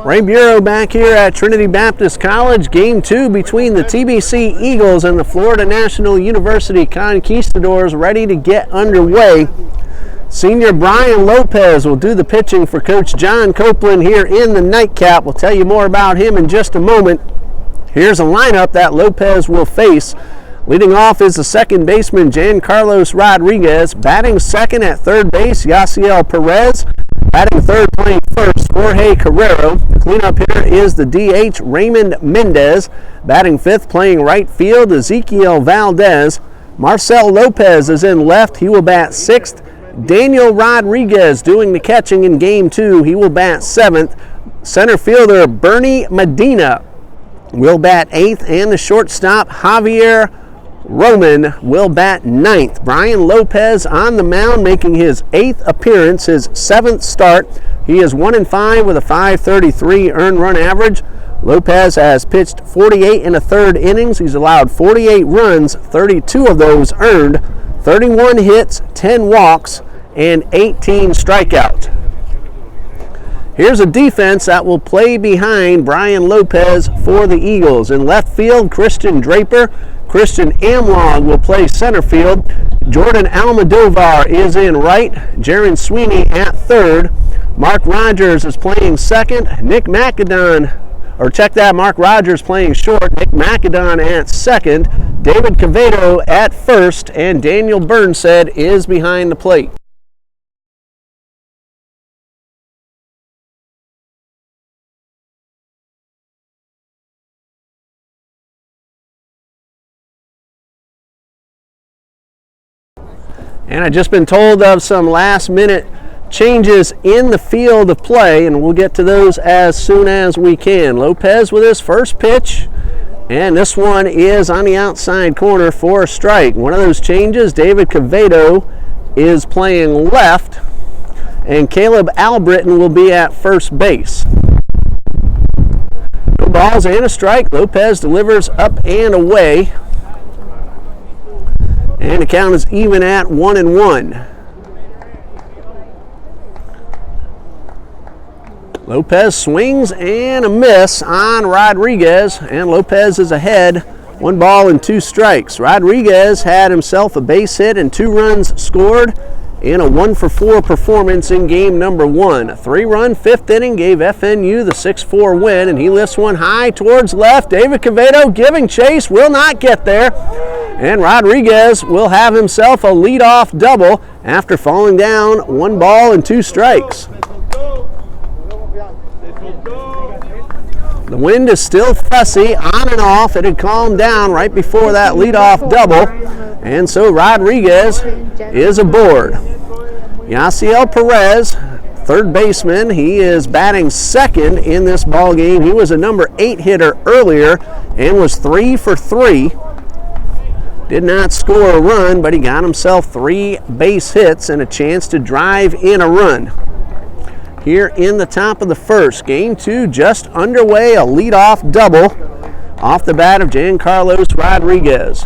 Ray Bureau back here at Trinity Baptist College. Game 2 between the TBC Eagles and the Florida National University Conquistadors ready to get underway. Senior Brian Lopez will do the pitching for Coach John Copeland here in the nightcap. We'll tell you more about him in just a moment. Here's a lineup that Lopez will face. Leading off is the second baseman, Giancarlos Rodriguez. Batting second at third base, Yasiel Perez. Batting third, playing first, Jorge Carrero. The cleanup here is the DH, Raymond Mendez. Batting fifth, playing right field, Ezekiel Valdez. Marcel Lopez is in left. He will bat sixth. Daniel Rodriguez doing the catching in Game 2. He will bat seventh. Center fielder, Bernie Medina, will bat eighth. And the shortstop, Javier Roman, will bat ninth. Brian Lopez on the mound, making his 8th appearance, his 7th start. He is 1-5 with a .533 earned run average. Lopez has pitched 48 and a third innings. He's allowed 48 runs, 32 of those earned, 31 hits, 10 walks, and 18 strikeouts. Here's a defense that will play behind Brian Lopez for the Eagles. In left field, Christian Draper. Christian Amlog will play center field. Jordan Almodovar is in right. Jaron Sweeney at third. Mark Rogers is playing second. Mark Rogers playing short. Nick Macedon at second. David Cavedo at first. And Daniel Burnsed is behind the plate. And I've just been told of some last-minute changes in the field of play, and we'll get to those as soon as we can. Lopez with his first pitch, and this one is on the outside corner for a strike. One of those changes, David Cavedo is playing left, and Caleb Albritton will be at first base. No balls and a strike. Lopez delivers up and away. And the count is even at 1-1. Lopez swings and a miss on Rodriguez, and Lopez is ahead, 1 ball and 2 strikes. Rodriguez had himself a base hit and 2 runs scored in a 1-for-4 performance in game number 1. A 3-run 5th inning gave FNU the 6-4 win, and he lifts one high towards left. David Cavedo giving chase, will not get there. And Rodriguez will have himself a leadoff double after falling down 1 ball and 2 strikes. The wind is still fussy, on and off. It had calmed down right before that leadoff double, and so Rodriguez is aboard. Yasiel Perez, third baseman, he is batting second in this ball game. He was a number 8 hitter earlier and was 3 for 3. Did not score a run, but he got himself 3 base hits and a chance to drive in a run. Here in the top of the first, game 2 just underway, a leadoff double off the bat of Giancarlos Rodriguez.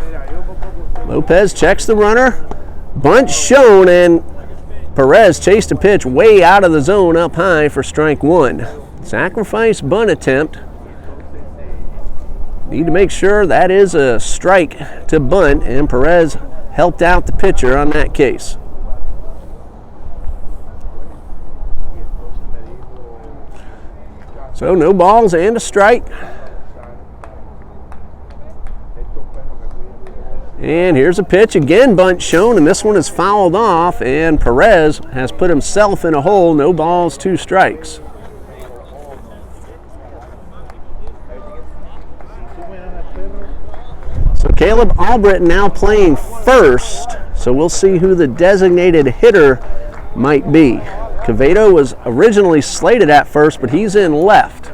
Lopez checks the runner, bunt shown, and Perez chased a pitch way out of the zone up high for strike 1. Sacrifice bunt attempt. Need to make sure that is a strike to bunt, and Perez helped out the pitcher on that case. So no balls and a strike. And here's a pitch, again bunt shown, and this one is fouled off, and Perez has put himself in a hole. No balls, 2 strikes. So Caleb Albritton now playing first, so we'll see who the designated hitter might be. Cavedo was originally slated at first, but he's in left.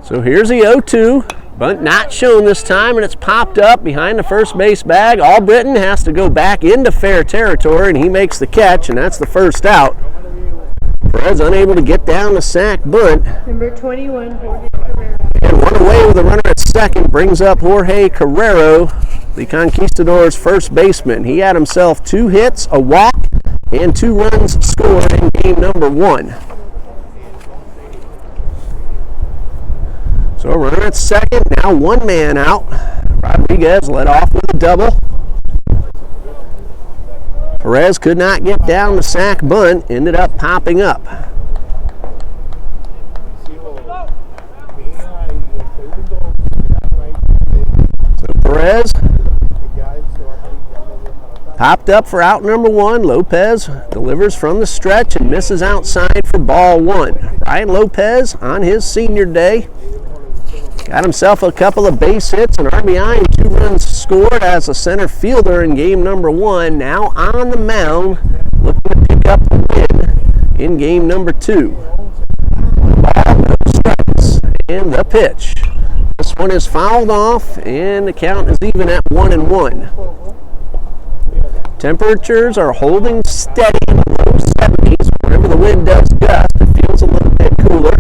So here's the 0-2. Bunt not shown this time, and it's popped up behind the first base bag. Albritton has to go back into fair territory, and he makes the catch, and that's the first out. Perez unable to get down the sack bunt. Number 21, Jorge Carrero. And one away with a runner at second brings up Jorge Carrero, the Conquistadors' first baseman. He had himself 2 hits, a walk, and 2 runs scored in game number 1. So a runner at second, now 1 man out. Rodriguez led off with a double. Perez could not get down the sac bunt, ended up popping up. So Perez popped up for out number 1. Lopez delivers from the stretch and misses outside for ball 1. Brian Lopez on his senior day got himself a couple of base hits, an RBI, and 2 runs scored as a center fielder in game number 1. Now on the mound, looking to pick up the win in game number 2. 1 ball, no strikes, and the pitch. This one is fouled off, and the count is even at 1-1. Temperatures are holding steady in the low 70s. Whenever the wind does gust, it feels a little bit cooler.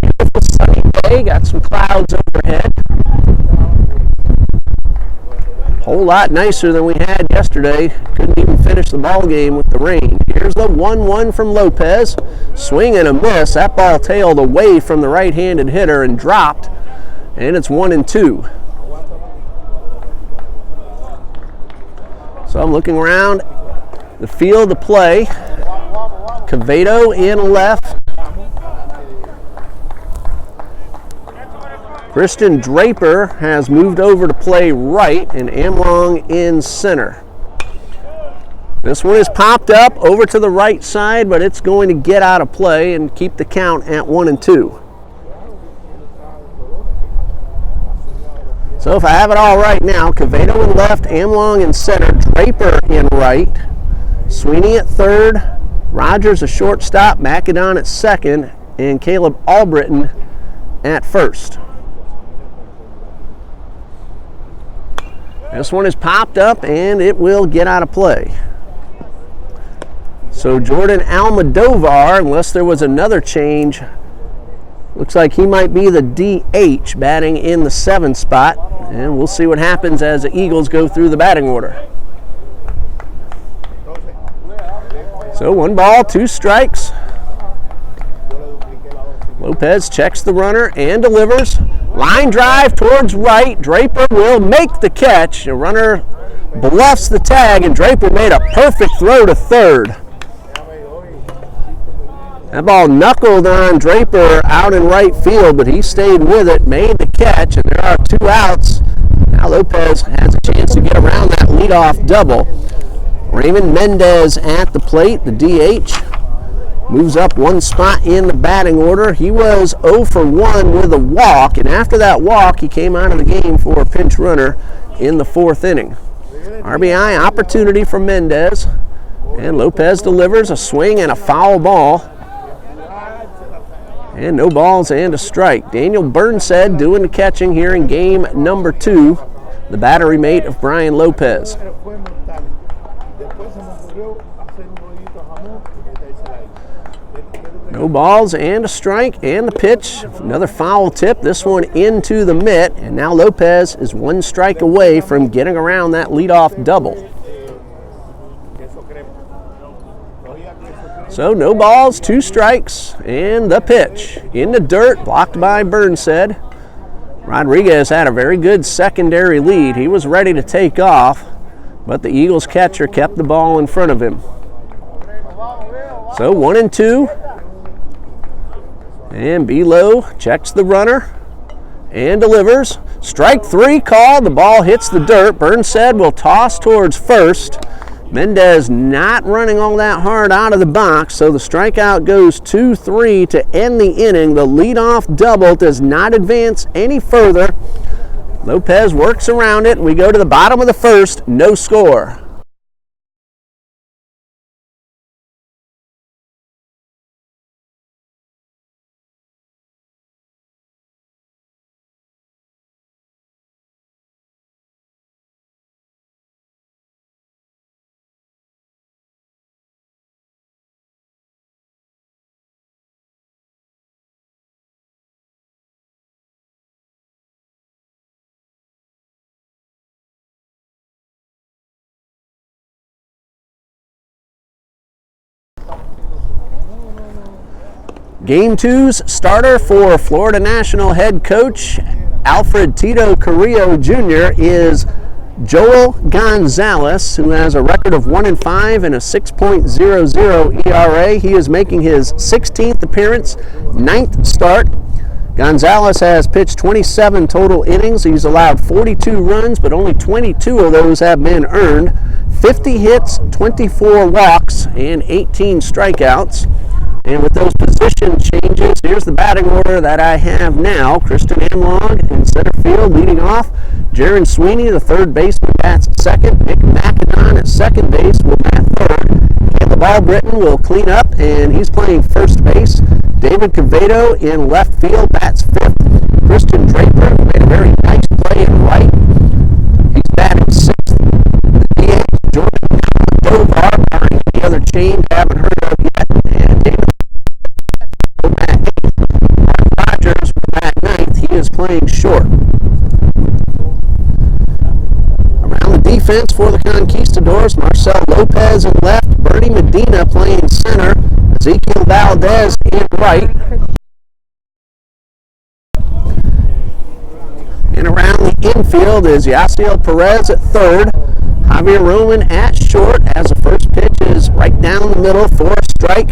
Beautiful sunny day, got some clouds overhead. Whole lot nicer than we had yesterday. Couldn't even finish the ball game with the rain. Here's the 1-1 from Lopez. Swing and a miss. That ball tailed away from the right-handed hitter and dropped. And it's 1-2. So I'm looking around the field to play. Quevedo in left. Christian Draper has moved over to play right, and Amlong in center. This one is popped up over to the right side, but it's going to get out of play and keep the count at 1-2. So if I have it all right now, Quevedo in left, Amlong in center, Draper in right, Sweeney at third, Rogers a shortstop, Macadon at second, and Caleb Albritton at first. This one is popped up and it will get out of play. So Jordan Almodovar, unless there was another change, looks like he might be the DH batting in the 7th spot, and we'll see what happens as the Eagles go through the batting order. So 1 ball, 2 strikes. Lopez checks the runner and delivers. Line drive towards right. Draper will make the catch. The runner bluffs the tag, and Draper made a perfect throw to third. That ball knuckled on Draper out in right field, but he stayed with it, made the catch, and there are 2 outs. Now Lopez has a chance to get around that leadoff double. Raymond Mendez at the plate, the DH. Moves up 1 spot in the batting order. He was 0 for 1 with a walk, and after that walk, he came out of the game for a pinch runner in the 4th inning. RBI opportunity for Mendez, and Lopez delivers a swing and a foul ball. And no balls and a strike. Daniel Burnside doing the catching here in game number 2, the battery mate of Brian Lopez. No balls and a strike, and the pitch, another foul tip, this one into the mitt, and now Lopez is 1 strike away from getting around that leadoff double. So no balls, 2 strikes, and the pitch in the dirt, blocked by Burnside. Rodriguez had a very good secondary lead. He was ready to take off, but the Eagles catcher kept the ball in front of him. So 1-2, and Below checks the runner and delivers. Strike 3 called. The ball hits the dirt. Burnside will toss towards first. Mendez not running all that hard out of the box, so the strikeout goes 2-3 to end the inning. The leadoff double does not advance any further. Lopez works around it, and we go to the bottom of the 1st, no score. Game 2's starter for Florida National head coach Alfred Tito Carrillo Jr. is Joel Gonzalez, who has a record of 1-5 and a 6.00 ERA. He is making his 16th appearance, 9th start. Gonzalez has pitched 27 total innings. He's allowed 42 runs, but only 22 of those have been earned. 50 hits, 24 walks, and 18 strikeouts. And with those position changes, here's the batting order that I have now. Kristen Amlog in center field leading off. Jaron Sweeney, the third baseman, bats second. Nick McAdon at second base will bat third. Caleb Albritton will clean up, and he's playing first base. David Cavedo in left field bats fifth. Christian Draper made a very nice play in right. He's batting sixth. The DH, Jordan Dovar, barring the other change I haven't heard of yet. And David Rogers will bat ninth. He is playing short. Around the defense for the Conquistadors, Marcel Lopez in left, Bernie Medina playing center, Ezekiel Valdez in right. And around the infield is Yasiel Perez at third, Javier Roman at short as the first pitch is right down the middle for a strike.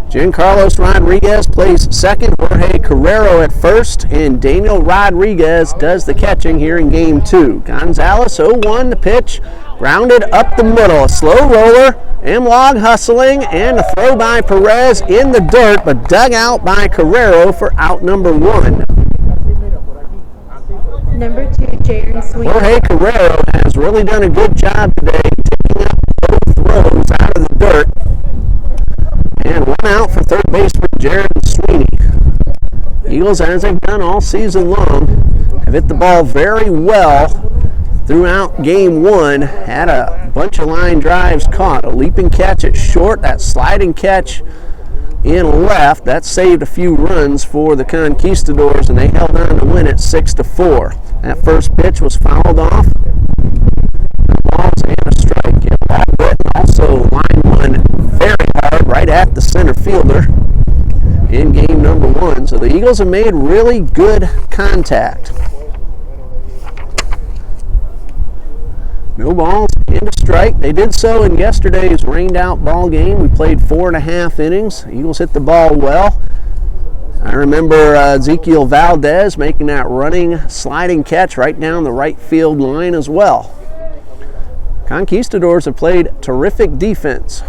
Giancarlos Rodriguez plays second, Jorge Carrero at first, and Daniel Rodriguez does the catching here in Game 2. Gonzalez 0-1 the pitch, grounded up the middle, a slow roller, Amlog hustling, and a throw by Perez in the dirt, but dug out by Carrero for out number 1. Number 2, Jaron Sweeney. Jorge Carrero has really done a good job today taking up both throws out of the dirt. And one out for third baseman Jaron Sweeney. Eagles, as they've done all season long, have hit the ball very well throughout Game 1. Had a bunch of line drives caught. A leaping catch at short, that sliding catch in left, that saved a few runs for the Conquistadors, and they held on to win it 6-4. That first pitch was fouled off. Balls and a strike. Also line one very hard right at the center fielder in game number 1. So the Eagles have made really good contact. No balls and a strike. They did so in yesterday's rained out ball game. We played 4.5 innings. Eagles hit the ball well. I remember Ezekiel Valdez making that running, sliding catch right down the right field line as well. Conquistadors have played terrific defense.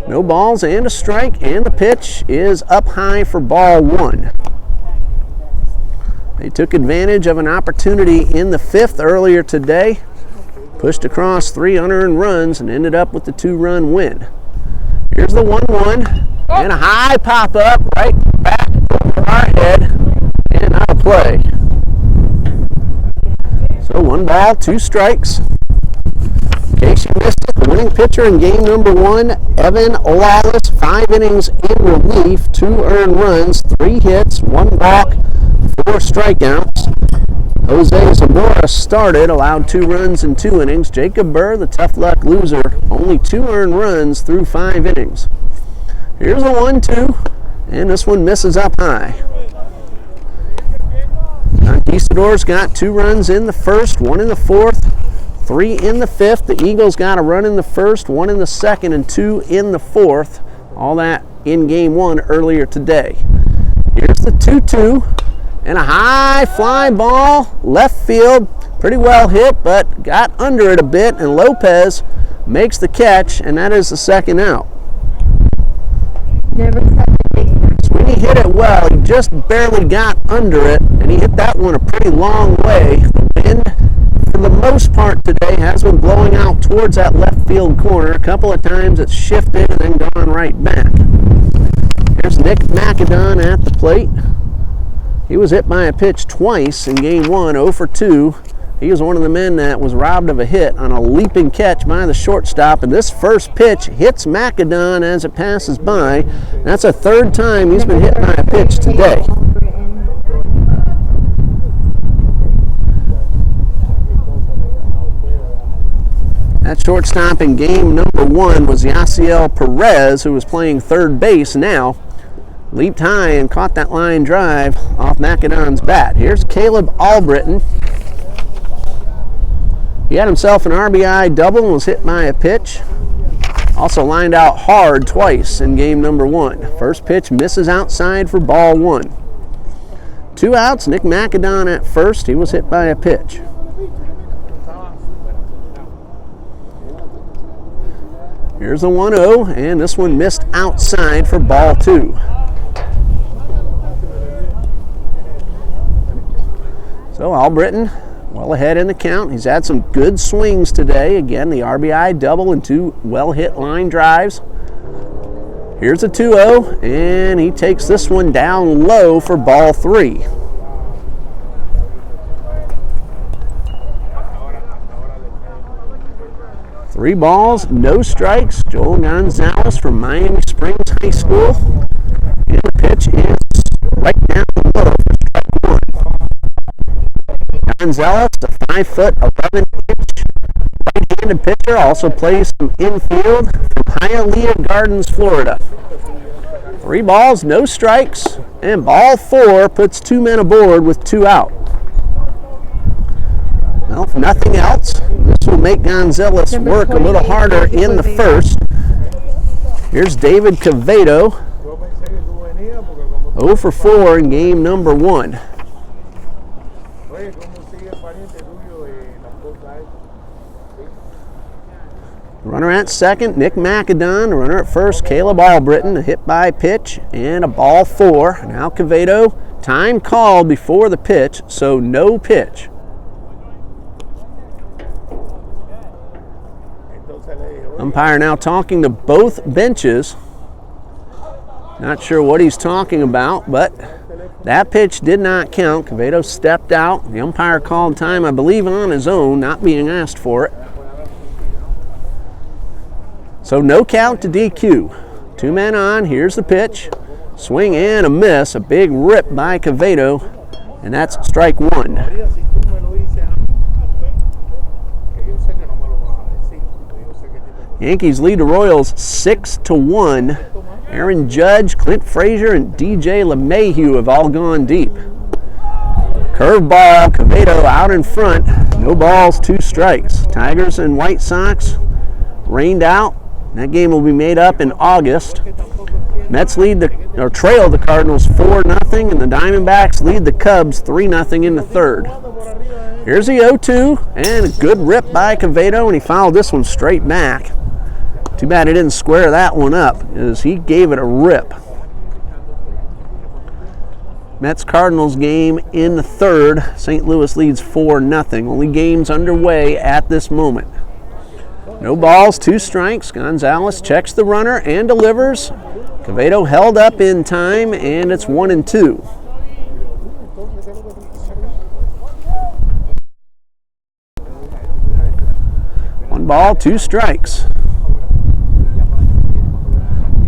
No balls and a strike, and the pitch is up high for ball 1. They took advantage of an opportunity in the 5th earlier today, pushed across 3 unearned runs, and ended up with the 2-run win. Here's the 1-1, and a high pop-up right back over our head, and out of play. So 1 ball, 2 strikes. In case you missed it, the winning pitcher in game number 1, Evan Lawless, 5 innings in relief, 2 earned runs, 3 hits, 1 walk, 4 strikeouts. Jose Zamora started, allowed 2 runs in 2 innings. Jacob Burr, the tough luck loser, only 2 earned runs through 5 innings. Here's a 1-2, and this one misses up high. Conquistadors got 2 runs in the 1st, 1 in the 4th, 3 in the 5th. The Eagles got a run in the 1st, 1 in the 2nd, and 2 in the 4th. All that in game 1 earlier today. Here's the 2-2, and a high fly ball, left field, pretty well hit, but got under it a bit, and Lopez makes the catch, and that is the 2nd out. Number 7, Sweeney hit it well. He just barely got under it, and he hit that one a pretty long way. The wind, for the most part today, has been blowing out towards that left field corner. A couple of times it's shifted and then gone right back. Here's Nick McAdon at the plate. He was hit by a pitch twice in game 1, 0 for 2. He was one of the men that was robbed of a hit on a leaping catch by the shortstop, and this first pitch hits McAdon as it passes by. That's the 3rd time he's been hit by a pitch today. That shortstop in game number 1 was Yasiel Perez, who was playing third base now. leaped high and caught that line drive off Macedon's bat. Here's Caleb Albritton. He had himself an RBI double and was hit by a pitch. Also lined out hard twice in game number 1. First pitch misses outside for ball 1. 2 outs, Nick Macedon at first. He was hit by a pitch. Here's a 1-0, and this one missed outside for ball 2. So Albritton well ahead in the count. He's had some good swings today. Again, the RBI double and 2 well-hit line drives. Here's a 2-0, and he takes this one down low for ball 3. Three balls, no strikes. Joel Gonzalez from Miami Springs High School. And the pitch is right down low for strike 1. Gonzalez, a 5'11" right-handed pitcher, also plays some infield from Hialeah Gardens, Florida. 3 balls, no strikes, and ball 4 puts 2 men aboard with 2 out. Well, if nothing else, this will make Gonzalez work a little harder in the first. Here's David Cavedo, 0 for 4 in game number 1. Runner at second, Nick Macedon. Runner at first, Caleb Albritton. A hit by pitch and a ball 4. Now Cavedo, time called before the pitch, so no pitch. Umpire now talking to both benches. Not sure what he's talking about, but that pitch did not count. Cavedo stepped out. The umpire called time, I believe, on his own, not being asked for it. So no count to DQ. 2 men on. Here's the pitch. Swing and a miss. A big rip by Cavedo, and that's strike 1. Yankees lead the Royals 6-1. Aaron Judge, Clint Frazier, and DJ LeMahieu have all gone deep. Curveball, Cavedo out in front. No balls, 2 strikes. Tigers and White Sox rained out. That game will be made up in August. Mets trail the Cardinals 4-0, and the Diamondbacks lead the Cubs 3-0 in the 3rd. Here's the 0-2, and a good rip by Cavedo, and he fouled this one straight back. Too bad he didn't square that one up, as he gave it a rip. Mets-Cardinals game in the 3rd. St. Louis leads 4-0. Only games underway at this moment. No balls, 2 strikes. Gonzalez checks the runner and delivers. Cavedo held up in time, and it's 1-2. 1 ball, 2 strikes.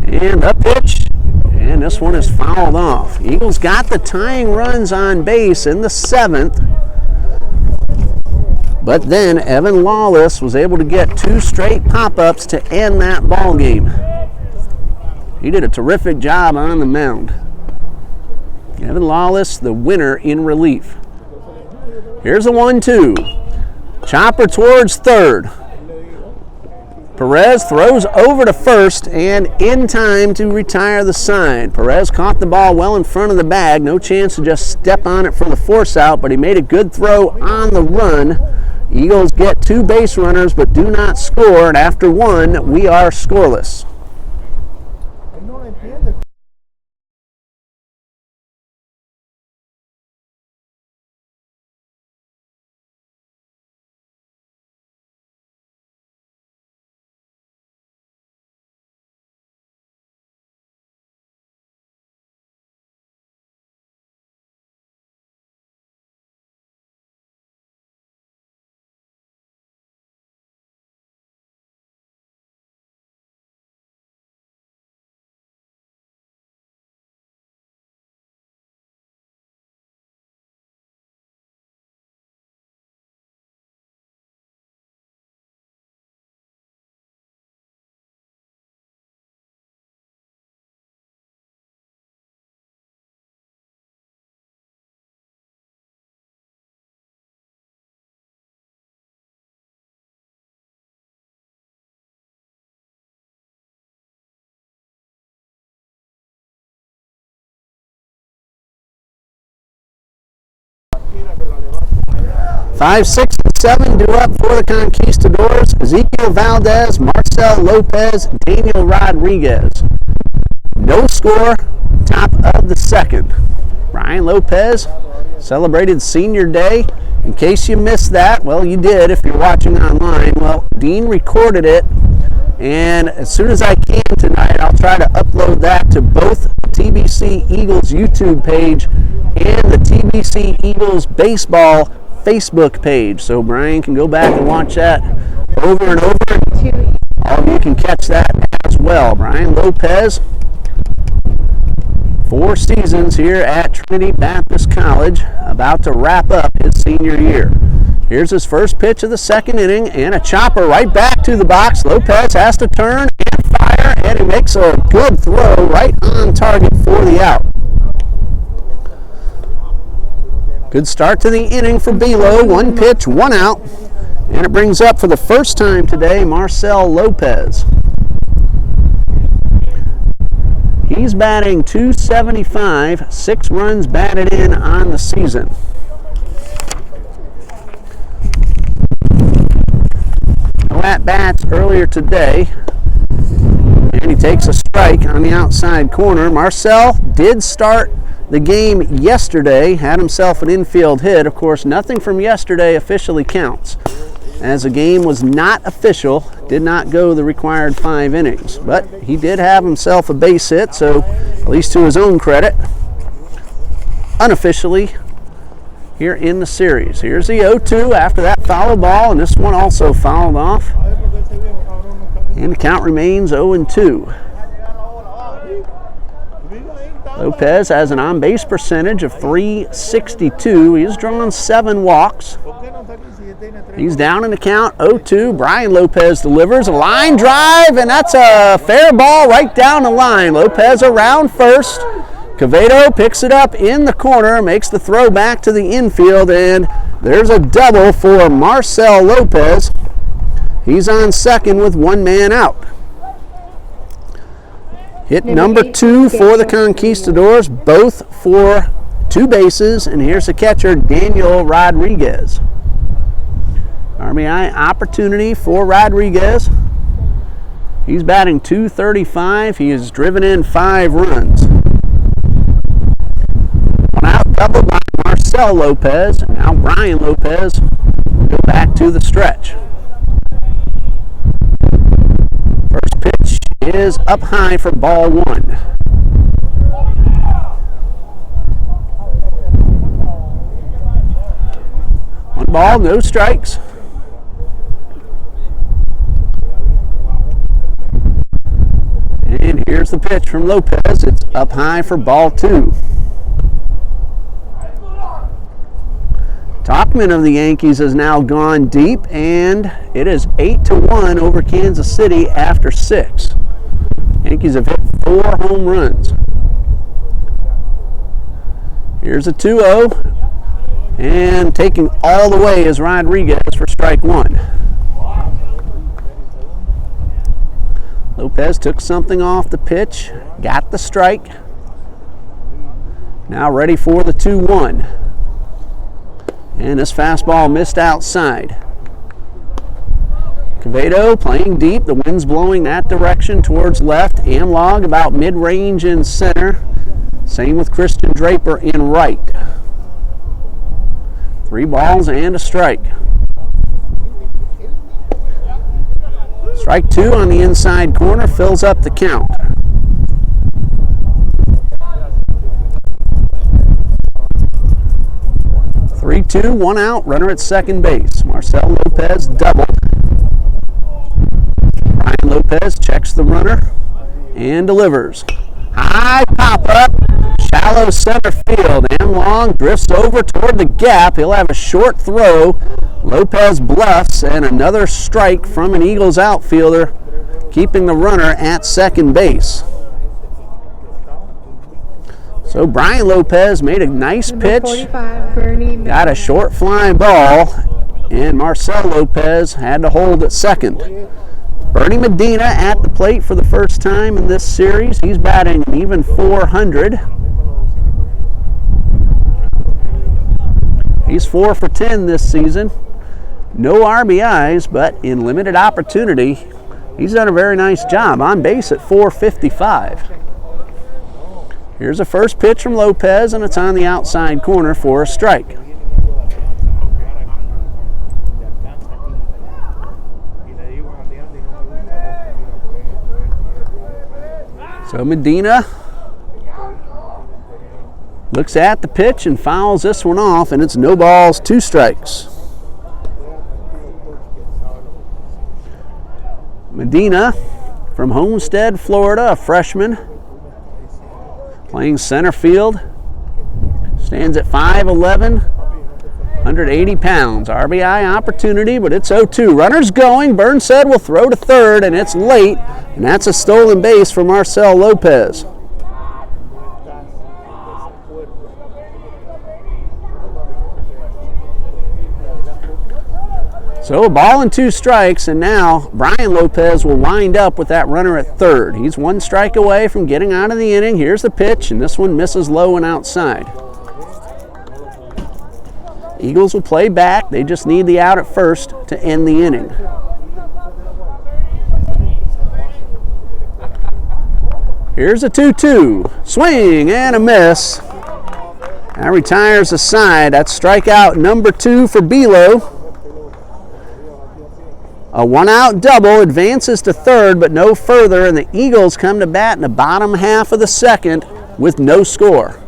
And a pitch, and this one is fouled off. Eagles got the tying runs on base in the 7th, but then Evan Lawless was able to get 2 straight pop-ups to end that ball game. He did a terrific job on the mound. Evan Lawless, the winner in relief. Here's a 1-2. Chopper towards third. Perez throws over to first and in time to retire the side. Perez caught the ball well in front of the bag. No chance to just step on it for the force out, but he made a good throw on the run. Eagles get 2 base runners but do not score, and after 1, we are scoreless. 5, 6, and 7 due up for the Conquistadors. Ezekiel Valdez, Marcel Lopez, Daniel Rodriguez. No score, top of the second. Brian Lopez celebrated senior day. In case you missed that, well, you did if you're watching online. Well, Dean recorded it, and as soon as I can tonight, I'll try to upload that to both the TBC Eagles YouTube page and the TBC Eagles Baseball Facebook page. So Brian can go back and watch that over and over. All of you can catch that as well. Brian Lopez, 4 seasons here at Trinity Baptist College, about to wrap up his senior year. Here's his first pitch of the second inning, and a chopper right back to the box. Lopez has to turn and fire, and he makes a good throw right on target for the out. Good start to the inning for Belo. 1 pitch, 1 out, and it brings up for the first time today Marcel Lopez. He's batting .275, 6 runs batted in on the season. No at-bats earlier today, and he takes a strike on the outside corner. Marcel did start the game yesterday, had himself an infield hit. Of course, nothing from yesterday officially counts, as the game was not official, did not go the required 5 innings. But he did have himself a base hit, so at least to his own credit, unofficially here in the series. Here's the 0-2 after that foul ball, and this one also fouled off. And the count remains 0-2. Lopez has an on-base percentage of .362. He's drawn 7 walks. He's down in the count, 0-2. Brian Lopez delivers a line drive, and that's a fair ball right down the line. Lopez around first. Quevedo picks it up in the corner, makes the throw back to the infield, and there's a double for Marcel Lopez. He's on second with 1 man out. Hit number 2 for the Conquistadors, both for 2 bases, and here's the catcher, Daniel Rodriguez. RBI opportunity for Rodriguez. He's batting .235. He has driven in 5 runs. 1 out, double by Marcel Lopez, and now Brian Lopez will go back to the stretch. First pitch is up high for ball 1. One ball, no strikes. And here's the pitch from Lopez. It's up high for ball 2. Talkman of the Yankees has now gone deep, and it is 8-1 over Kansas City after 6. Yankees have hit 4 home runs. Here's a 2-0, and taking all the way is Rodriguez for strike 1. Lopez took something off the pitch, got the strike. Now ready for the 2-1. And this fastball missed outside. Quevedo playing deep. The wind's blowing that direction towards left. Amlog about mid-range in center. Same with Christian Draper in right. 3 balls and a strike. Strike 2 on the inside corner fills up the count. Three, 2, 1 out, runner at second base. Marcel Lopez doubled. Brian Lopez checks the runner and delivers. High pop-up, shallow center field. Amlong drifts over toward the gap. He'll have a short throw. Lopez bluffs, and another strike from an Eagles outfielder, keeping the runner at second base. So Brian Lopez made a nice pitch, got a short fly ball, and Marcel Lopez had to hold at second. Bernie Medina at the plate for the first time in this series. He's batting an even .400. He's 4 for 10 this season. No RBIs, but in limited opportunity, he's done a very nice job. On base at .455. Here's a first pitch from Lopez, and it's on the outside corner for a strike. So Medina looks at the pitch and fouls this one off, and it's no balls, 2 strikes. Medina from Homestead, Florida, a freshman, playing center field, stands at 5'11", 180 pounds. RBI opportunity, but it's 0-2. Runners going. Burnside will throw to third, and it's late, and that's a stolen base for Marcel Lopez. So a ball and 2 strikes, and now Brian Lopez will wind up with that runner at third. He's 1 strike away from getting out of the inning. Here's the pitch, and this one misses low and outside. Eagles will play back. They just need the out at first to end the inning. Here's a 2-2. Swing and a miss. That retires the side. That's strikeout number 2 for Bilo. A 1-out double, advances to third, but no further, and the Eagles come to bat in the bottom half of the second with no score.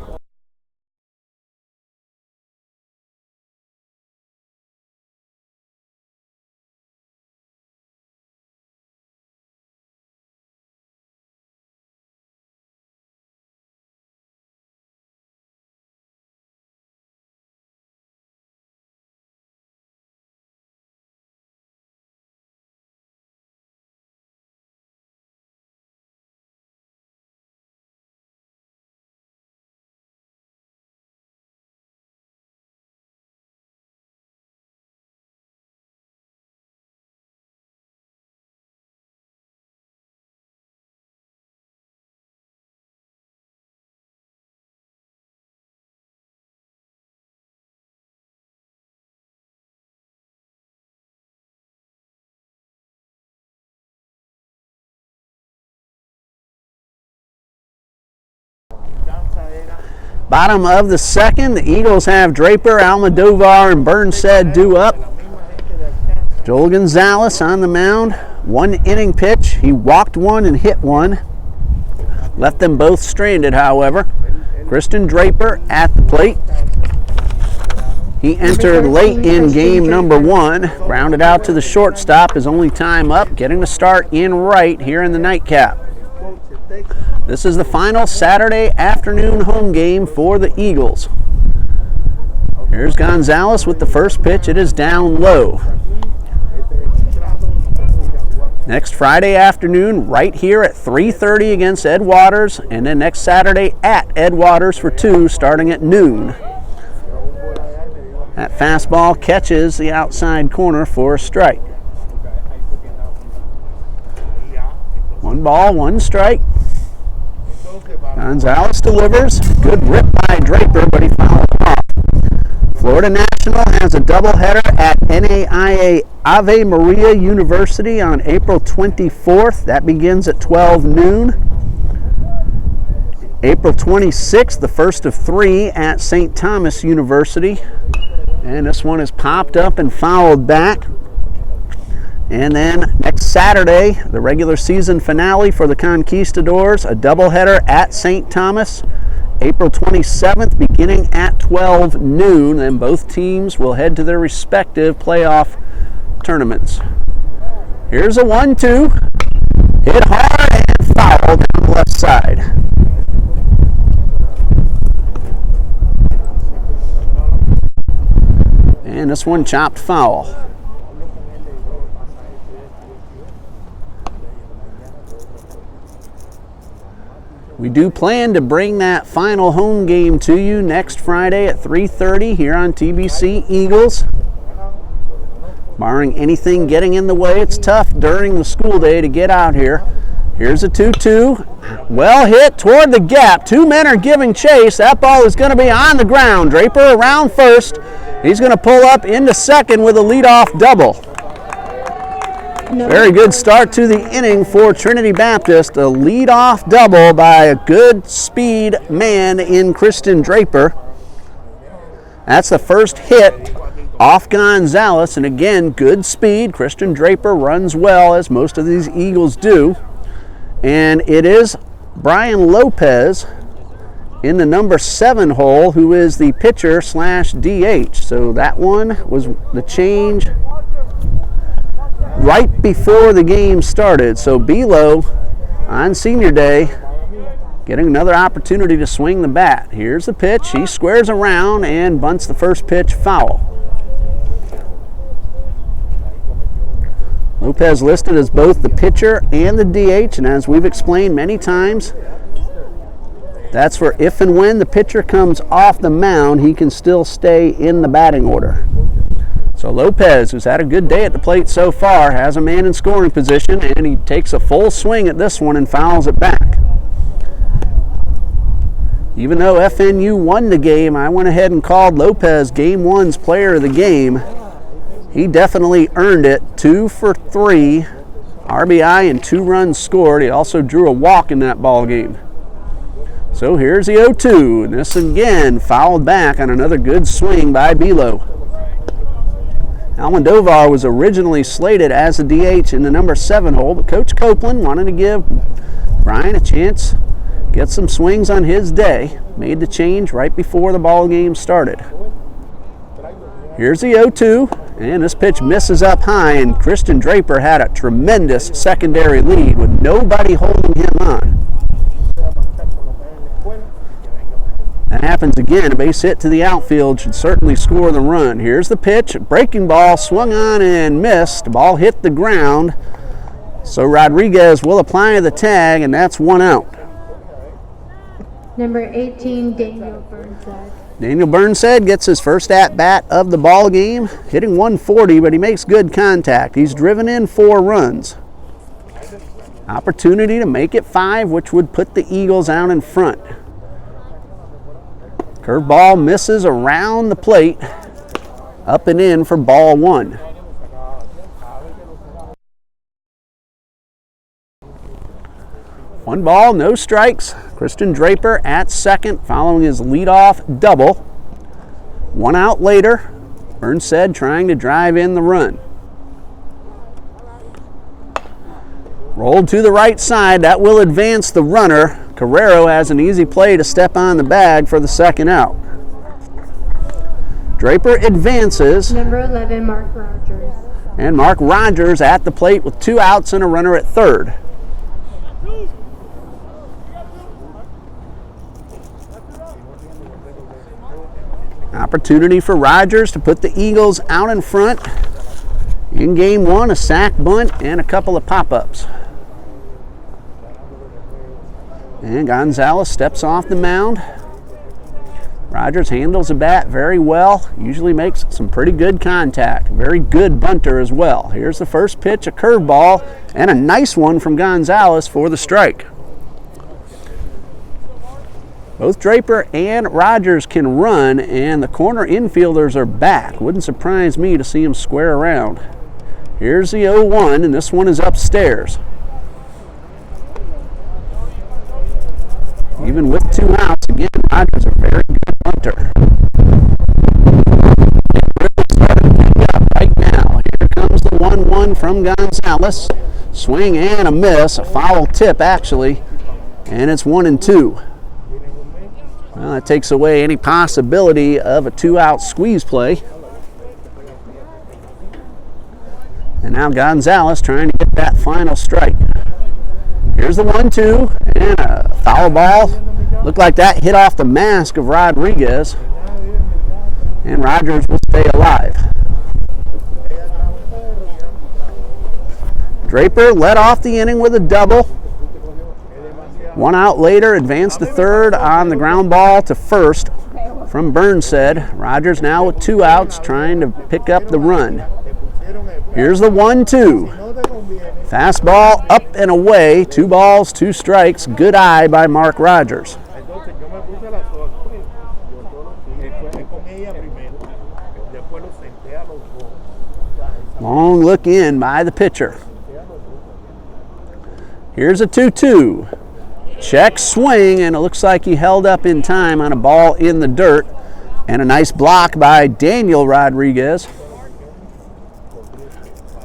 Bottom of the second, the Eagles have Draper, Almodovar, and Burnside due up. Joel Gonzalez on the mound. 1 inning pitch. He walked 1 and hit 1. Left them both stranded, however. Kristen Draper at the plate. He entered late in game number 1. Grounded out to the shortstop. His only time up. Getting the start in right here in the nightcap. This is the final Saturday afternoon home game for the Eagles. Here's Gonzalez with the first pitch. It is down low. Next Friday afternoon, right here at 3:30 against Ed Waters, and then next Saturday at Ed Waters for 2, starting at noon. That fastball catches the outside corner for a strike. 1 ball, 1 strike. Gonzalez delivers. Good rip by Draper, but he fouled him off. Florida National has a doubleheader at NAIA Ave Maria University on April 24th. That begins at 12 noon. April 26th, the first of 3 at St. Thomas University. And this one is popped up and fouled back. And then next Saturday, the regular season finale for the Conquistadors, a doubleheader at St. Thomas, April 27th, beginning at 12 noon. Then both teams will head to their respective playoff tournaments. Here's a 1-2. Hit hard and foul down the left side. And this one chopped foul. We do plan to bring that final home game to you next Friday at 3:30 here on TBC Eagles. Barring anything getting in the way, it's tough during the school day to get out here. Here's a 2-2. Well hit toward the gap. Two men are giving chase. That ball is going to be on the ground. Draper around first. He's going to pull up into second with a leadoff double. Very good start to the inning for Trinity Baptist. A leadoff double by a good speed man in Christian Draper. That's the first hit off Gonzalez, and again, good speed. Christian Draper runs well, as most of these Eagles do. And it is Brian Lopez in the number 7 hole, who is the pitcher / DH. So that one was the change right before the game started. So Belo on senior day getting another opportunity to swing the bat. Here's the pitch. He squares around and bunts the first pitch foul. Lopez listed as both the pitcher and the DH, and as we've explained many times, that's for if and when the pitcher comes off the mound, he can still stay in the batting order. So Lopez, who's had a good day at the plate so far, has a man in scoring position, and he takes a full swing at this one and fouls it back. Even though FNU won the game, I went ahead and called Lopez Game 1's player of the game. He definitely earned it. 2 for 3 RBI and 2 runs scored. He also drew a walk in that ball game. So here's the 0-2, and this again fouled back on another good swing by Belo. Almodovar was originally slated as a DH in the number 7 hole, but Coach Copeland wanted to give Brian a chance, get some swings on his day. Made the change right before the ball game started. Here's the 0-2, and this pitch misses up high, and Christian Draper had a tremendous secondary lead with nobody holding him on. That happens again. A base hit to the outfield should certainly score the run. Here's the pitch. Breaking ball swung on and missed. The ball hit the ground. So Rodriguez will apply the tag, and that's 1 out. Number 18, Daniel Burnside. Daniel Burnside gets his first at-bat of the ball game, hitting 140, but he makes good contact. He's driven in 4 runs. Opportunity to make it 5, which would put the Eagles out in front. Curveball misses around the plate, up and in for ball 1. One ball, no strikes. Christian Draper at second following his leadoff double. 1 out later, Burnside trying to drive in the run. Rolled to the right side, that will advance the runner. Carrero has an easy play to step on the bag for the second out. Draper advances. Number 11, Mark Rogers. And Mark Rogers at the plate with 2 outs and a runner at third. Opportunity for Rogers to put the Eagles out in front. In game 1, a sac bunt and a couple of pop-ups. And Gonzalez steps off the mound. Rogers handles the bat very well. Usually makes some pretty good contact. Very good bunter as well. Here's the first pitch, a curveball, and a nice one from Gonzalez for the strike. Both Draper and Rogers can run, and the corner infielders are back. Wouldn't surprise me to see them square around. Here's the 0-1, and this one is upstairs. Even with 2 outs, again, Rogers a very good bunter. It really started to pick up right now. Here comes the 1-1 from Gonzalez. Swing and a miss, a foul tip actually, and it's 1-2. Well, that takes away any possibility of a 2-out squeeze play. And now Gonzalez trying to get that final strike. Here's the 1-2, and a foul ball. Looked like that hit off the mask of Rodriguez. And Rogers will stay alive. Draper led off the inning with a double. 1 out later, advanced to third on the ground ball to first from Burnside. Rogers now with 2 outs, trying to pick up the run. Here's the 1-2. Fastball up and away. 2 balls, 2 strikes. Good eye by Mark Rogers. Long look in by the pitcher. Here's a 2-2. Check swing, and it looks like he held up in time on a ball in the dirt. And a nice block by Daniel Rodriguez.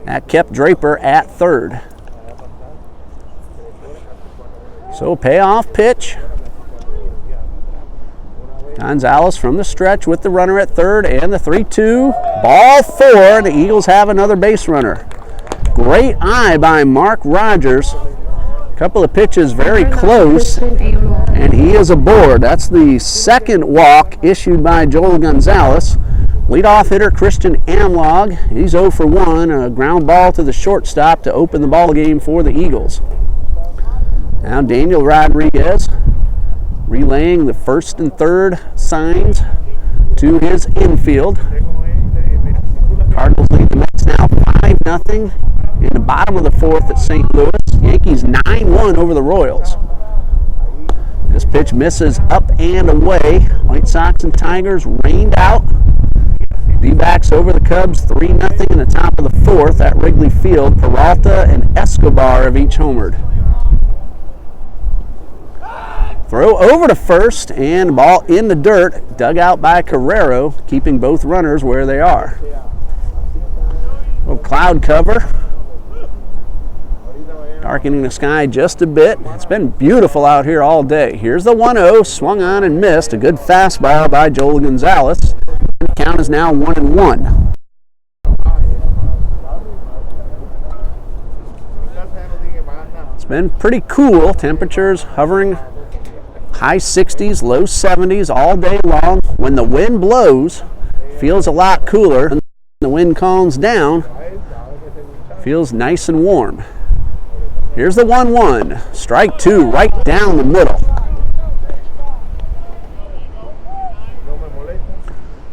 That kept Draper at third. So payoff pitch. Gonzalez from the stretch with the runner at third and the 3-2. Ball 4. The Eagles have another base runner. Great eye by Mark Rogers. Couple of pitches very close, and he is aboard. That's the second walk issued by Joel Gonzalez. Leadoff hitter Christian Amlog. He's 0 for 1. A ground ball to the shortstop to open the ball game for the Eagles. Now Daniel Rodriguez relaying the first and third signs to his infield. Cardinals lead the Mets now 5-0 in the bottom of the fourth at St. Louis. Yankees 9-1 over the Royals. This pitch misses up and away. White Sox and Tigers rained out. D-backs over the Cubs 3-0 in the top of the fourth at Wrigley Field. Peralta and Escobar have each homered. Throw over to first, and ball in the dirt, dug out by Carrero, keeping both runners where they are. Little cloud cover, darkening the sky just a bit. It's been beautiful out here all day. Here's the 1-0, swung on and missed. A good fastball by Joel Gonzalez. The count is now 1-1. It's been pretty cool. Temperatures hovering high 60s, low 70s all day long. When the wind blows, feels a lot cooler. When the wind calms down, feels nice and warm. Here's the 1-1. Strike 2 right down the middle.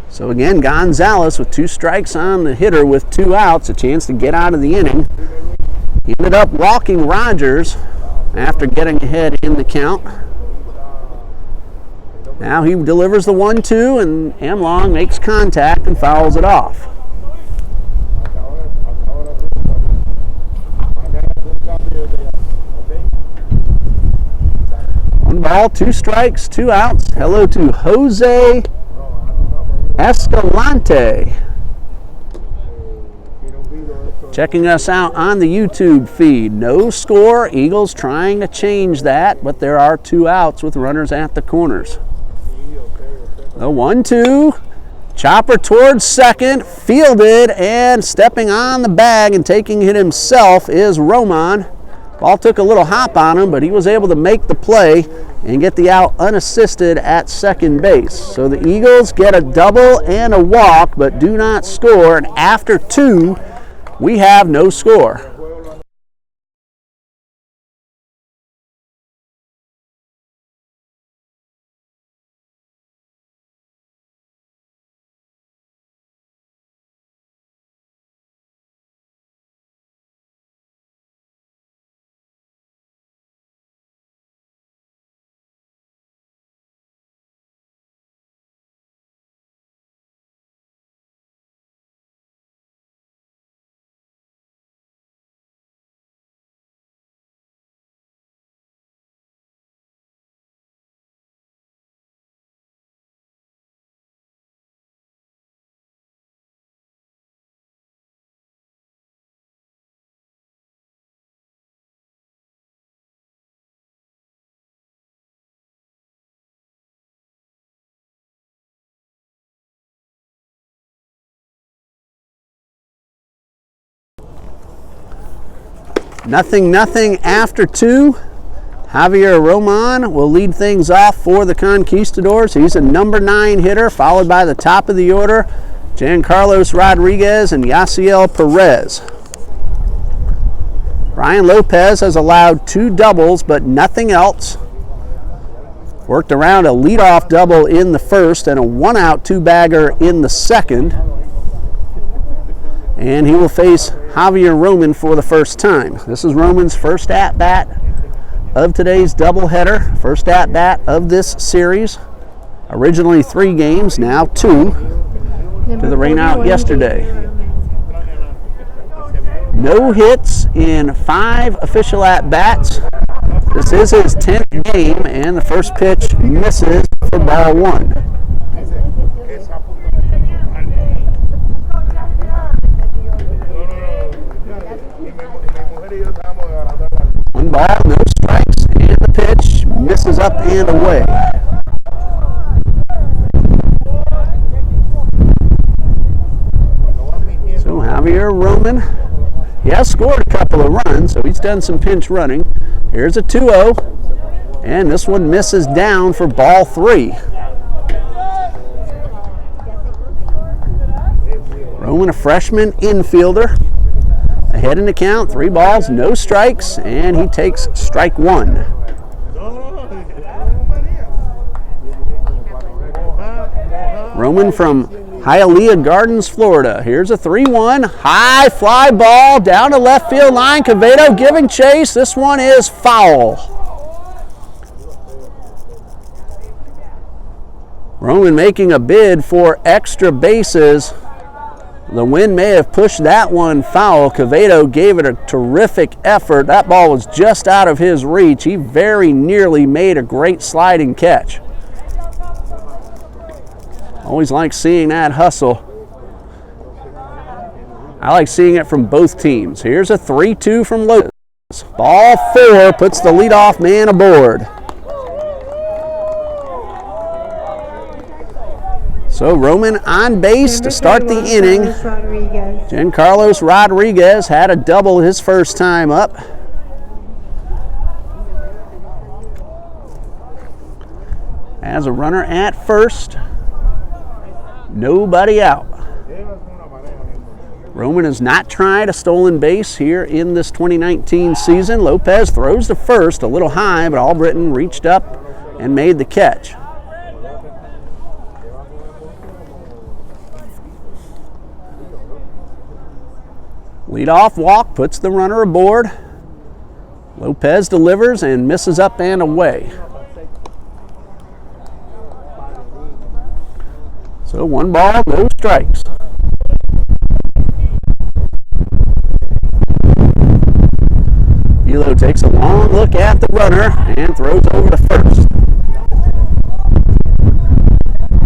So again, Gonzalez with 2 strikes on the hitter with 2 outs, a chance to get out of the inning. He ended up walking Rogers after getting ahead in the count. Now he delivers the 1-2, and Amlong makes contact and fouls it off. 1 ball, 2 strikes, 2 outs. Hello to Jose Escalante. Checking us out on the YouTube feed. No score. Eagles trying to change that, but there are 2 outs with runners at the corners. The 1-2, chopper towards second, fielded, and stepping on the bag and taking it himself is Roman. Ball took a little hop on him, but he was able to make the play and get the out unassisted at second base. So the Eagles get a double and a walk, but do not score, and after 2, we have no score. Nothing after 2. Javier Roman will lead things off for the Conquistadors. He's a number 9 hitter, followed by the top of the order, Giancarlos Rodriguez and Yasiel Perez. Brian Lopez has allowed 2 doubles, but nothing else. Worked around a leadoff double in the first and a 1-out 2-bagger in the second. And he will face Javier Roman for the first time. This is Roman's first at-bat of today's doubleheader, first at-bat of this series. Originally 3 games, now 2 to the rainout yesterday. No hits in 5 official at-bats. This is his 10th game, and the first pitch misses for ball 1. One ball, no strikes, and the pitch misses up and away. So Javier Roman, he has scored a couple of runs, so he's done some pinch running. Here's a 2-0, and this one misses down for ball 3. Roman, a freshman infielder, ahead in the count, 3 balls, no strikes, and he takes strike 1. Roman from Hialeah Gardens, Florida. Here's a 3-1, high fly ball down the left field line. Quevedo giving chase. This one is foul. Roman making a bid for extra bases. The wind may have pushed that one foul. Quevedo gave it a terrific effort. That ball was just out of his reach. He very nearly made a great sliding catch. Always like seeing that hustle. I like seeing it from both teams. Here's a 3-2 from Lopez. Ball 4 puts the leadoff man aboard. So Roman on base to start the inning. Giancarlos Rodriguez had a double his first time up. Has a runner at first. Nobody out. Roman has not tried a stolen base here in this 2019 season. Lopez throws to first, a little high, but Albritton reached up and made the catch. Leadoff walk puts the runner aboard. Lopez delivers and misses up and away. So 1 ball, no strikes. Elo takes a long look at the runner and throws over to first.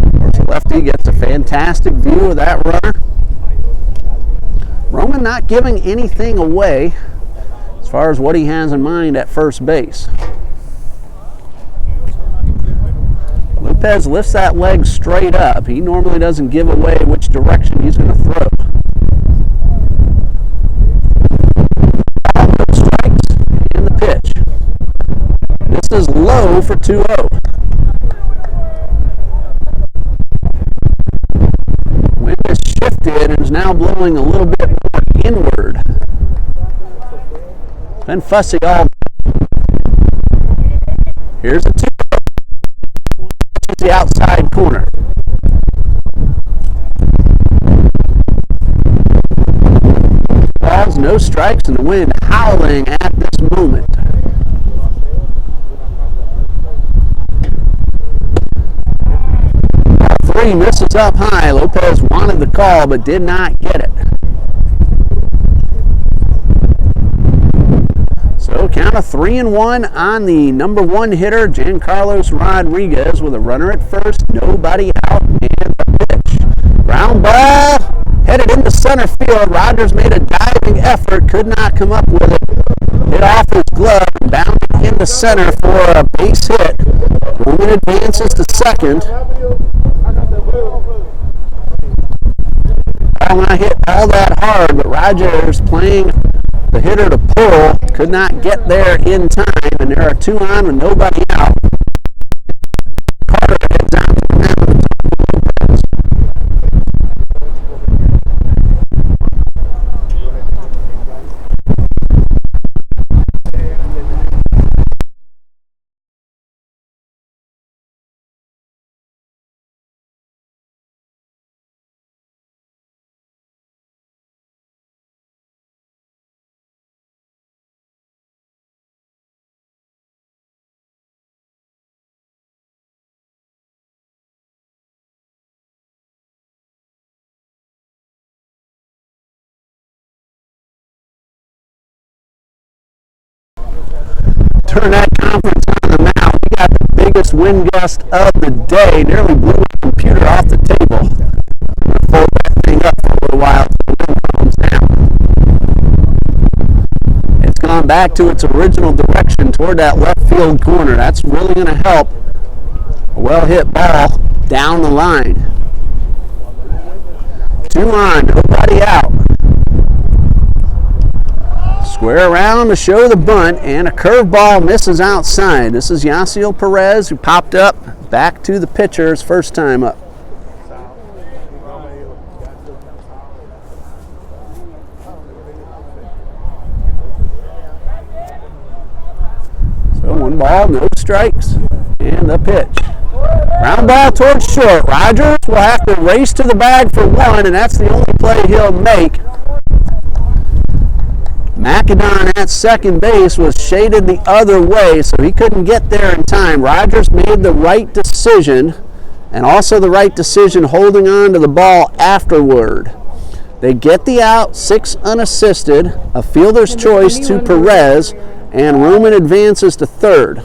Of course, the lefty gets a fantastic view of that runner. Roman not giving anything away as far as what he has in mind at first base. Lopez lifts that leg straight up. He normally doesn't give away which direction he's going to throw. No strikes and the pitch. This is low for 2-0. Wind has shifted and is now blowing a little bit more inward. Been fussy all. Here's a 2-0. The outside corner. Balls, no strikes, and the wind howling at this moment. Ball 3 misses up high. Lopez wanted the call but did not get it. So count of 3-1 on the number 1 hitter, Giancarlos Rodriguez, with a runner at first, nobody out, and the pitch. Ground ball headed into center field. Rogers made a diving effort, could not come up with it. Hit off his glove and bounded into center for a base hit. Roman advances to second. Ball not hit all that hard, but Rogers playing the hitter to pull, could not get there in time, and there are 2 on with nobody out. Carter heads out to the mound. turn that conference on them now. We got the biggest wind gust of the day. Nearly blew the computer off the table. I'm going to fold that thing up for a little while until the wind calms down. It's gone back to its original direction toward that left field corner. That's really going to help. A well-hit ball down the line. 2 on, nobody out. Square around to show the bunt, and a curveball misses outside. This is Yasiel Perez, who popped up back to the pitcher his first time up. So 1 ball, no strikes, and the pitch. Ground ball towards short. Rogers will have to race to the bag for 1, and that's the only play he'll make. McAdon at second base was shaded the other way, so he couldn't get there in time. Rogers made the right decision, and also the right decision holding on to the ball afterward. They get the out, 6 unassisted, a fielder's choice to Perez, and Roman advances to third.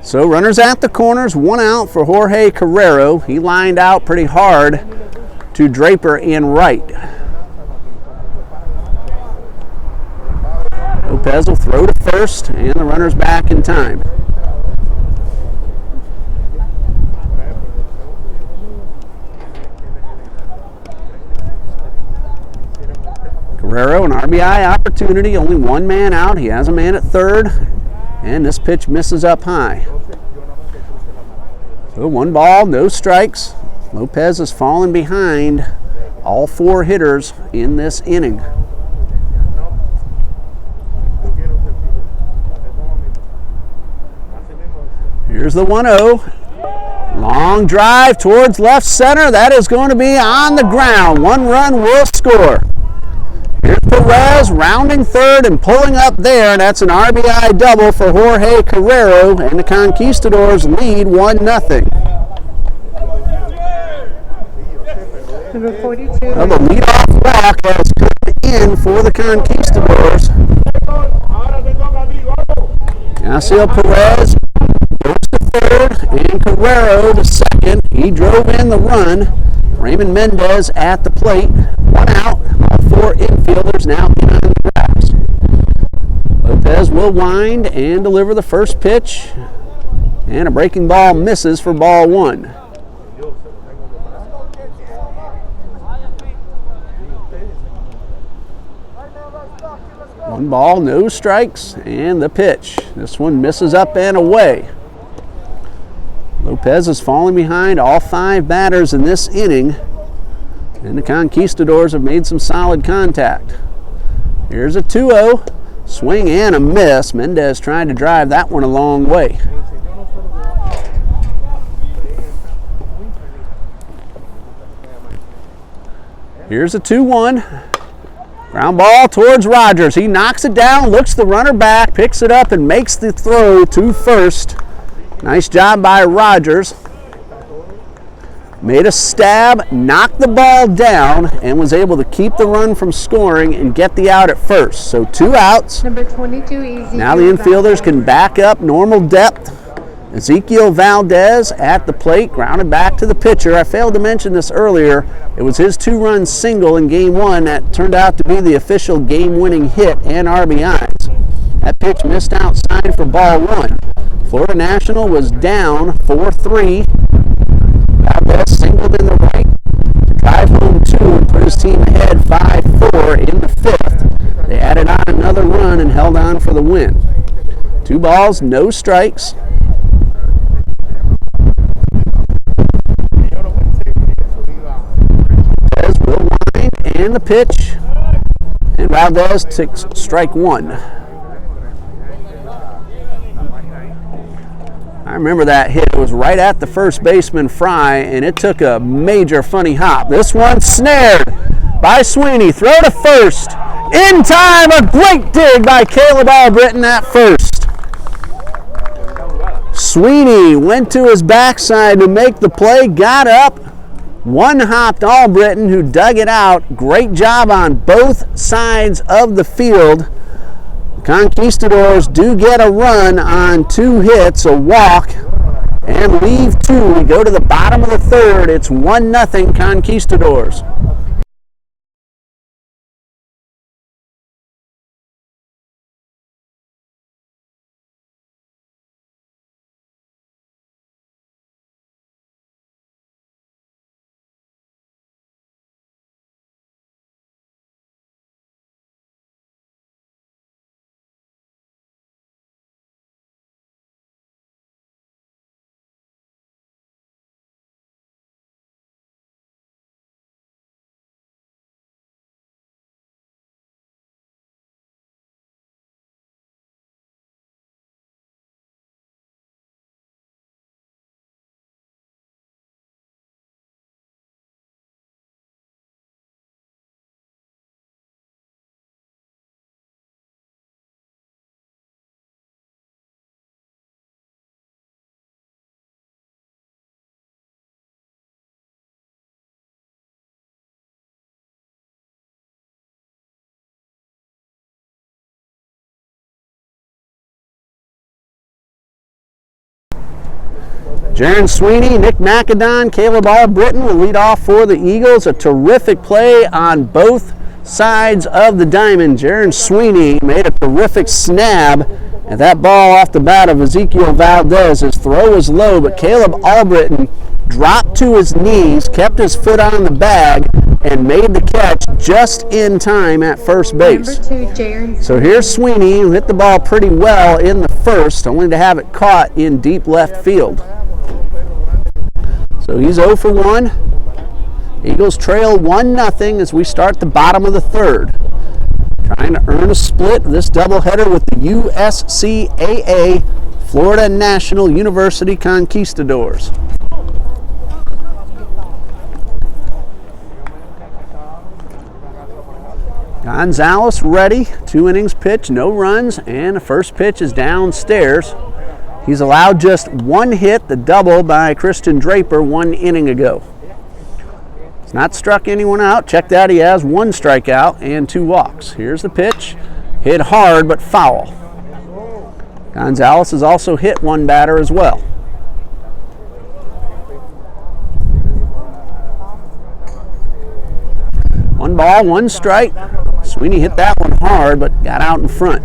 So runners at the corners, 1 out for Jorge Carrero. He lined out pretty hard to Draper in right. Lopez will throw to first, and the runner's back in time. Carrero, an RBI opportunity, only 1 man out. He has a man at third, and this pitch misses up high. So 1 ball, no strikes. Lopez has fallen behind all 4 hitters in this inning. Here's the 1-0. Long drive towards left center. That is going to be on the ground. 1 run will score. Here's Perez rounding third and pulling up there. That's an RBI double for Jorge Carrero, and the Conquistadors lead 1-0. Number 42. Well, the leadoff walk has come in for the Conquistadors. Yasiel Perez goes to third, and Carrero to second. He drove in the run. Raymond Mendez at the plate. 1 out. All 4 infielders now in on the grass. Lopez will wind and deliver the first pitch. And a breaking ball misses for ball 1. One ball, no strikes, and the pitch. This one misses up and away. Lopez is falling behind all 5 batters in this inning, and the Conquistadors have made some solid contact. Here's a 2-0, swing and a miss. Mendez trying to drive that one a long way. Here's a 2-1. Ground ball towards Rogers. He knocks it down, looks the runner back, picks it up, and makes the throw to first. Nice job by Rogers. Made a stab, knocked the ball down, and was able to keep the run from scoring and get the out at first. So 2 outs. Number 22, Ezekiel. Now the infielders can back up normal depth. Ezekiel Valdez at the plate, grounded back to the pitcher. I failed to mention this earlier. It was his 2-run single in Game 1 that turned out to be the official game-winning hit and RBIs. That pitch missed outside for ball 1. Florida National was down 4-3. Valdez singled in the right to drive home 2 and put his team ahead 5-4 in the 5th. They added on another run and held on for the win. 2 balls, no strikes. Valdez will wind and the pitch, and Valdez takes strike 1. I remember that hit. It was right at the first baseman Fry, and it took a major funny hop. This one snared by Sweeney. Throw to first. In time, a great dig by Caleb Albritton at first. Sweeney went to his backside to make the play, got up, One-hopped Albritton, who dug it out. Great job on both sides of the field. Conquistadors do get a run on 2 hits, a walk, and leave 2. We go to the bottom of the third. It's 1-0 Conquistadors. Jaron Sweeney, Nick McAdon, Caleb Albritton will lead off for the Eagles. A terrific play on both sides of the diamond. Jaron Sweeney made a terrific snab at that ball off the bat of Ezekiel Valdez. His throw was low, but Caleb Albritton dropped to his knees, kept his foot on the bag, and made the catch just in time at first base. So here's Sweeney, who hit the ball pretty well in the first, only to have it caught in deep left field. So he's 0 for 1. Eagles trail 1-0 as we start the bottom of the third. Trying to earn a split this doubleheader with the USCAA Florida National University Conquistadors. Gonzalez ready. 2 innings pitched, no runs, and the first pitch is downstairs. He's allowed just 1 hit, the double by Christian Draper 1 inning ago. He's not struck anyone out. Check that, he has 1 strikeout and 2 walks. Here's the pitch. Hit hard but foul. Gonzalez has also hit 1 batter as well. 1 ball, 1 strike. Sweeney hit that one hard but got out in front.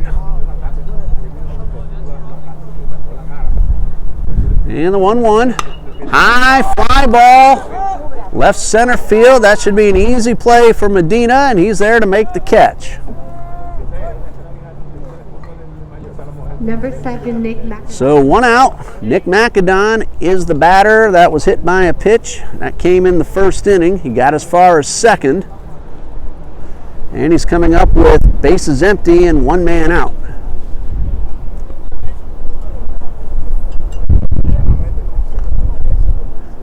And the 1-1. High fly ball. Left center field. That should be an easy play for Medina, and he's there to make the catch. Number 7, Nick McAdon. So 1 out. Nick McAdon is the batter. That was hit by a pitch. That came in the first inning. He got as far as second. And he's coming up with bases empty and 1 man out.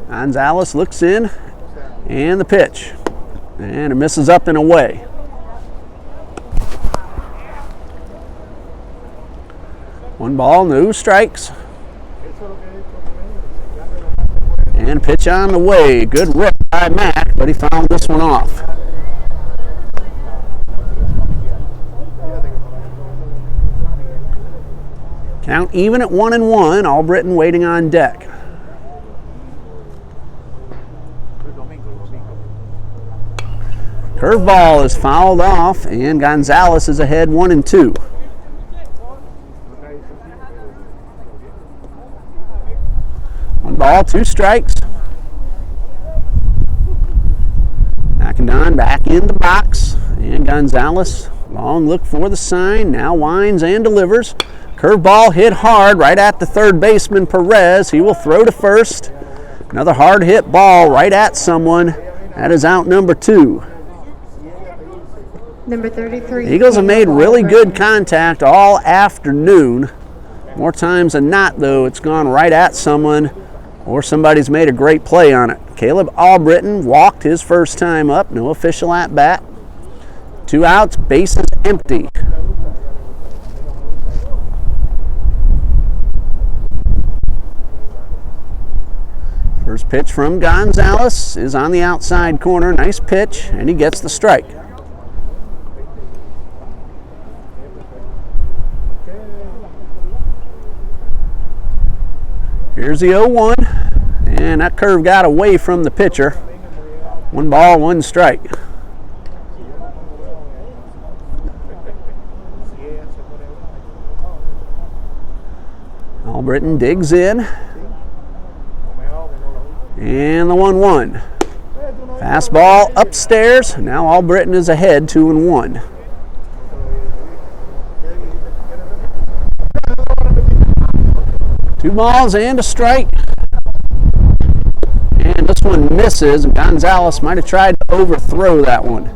Gonzalez looks in, and the pitch. And it misses up and away. One ball, no strikes. And pitch on the way. Good rip by Mack, but he fouled this one off. Count even at 1-1. Albritton waiting on deck. Curveball is fouled off, and Gonzalez is ahead 1-2. One ball, 2 strikes. McAdon back in the box, and Gonzalez, long look for the sign, now winds and delivers. Curveball hit hard right at the third baseman, Perez. He will throw to first. Another hard hit ball right at someone. That is out number 2. Number 33. Eagles have made really good contact all afternoon. More times than not, though, it's gone right at someone or somebody's made a great play on it. Caleb Albritton walked his first time up. No official at bat. 2 outs, bases empty. First pitch from Gonzalez is on the outside corner. Nice pitch, and he gets the strike. Here's the 0-1, and that curve got away from the pitcher. 1 ball, 1 strike. Albritton digs in. And the 1-1. Fastball upstairs. Now Albritton is ahead 2-1. Two balls and a strike. And this one misses. Gonzalez might have tried to overthrow that one.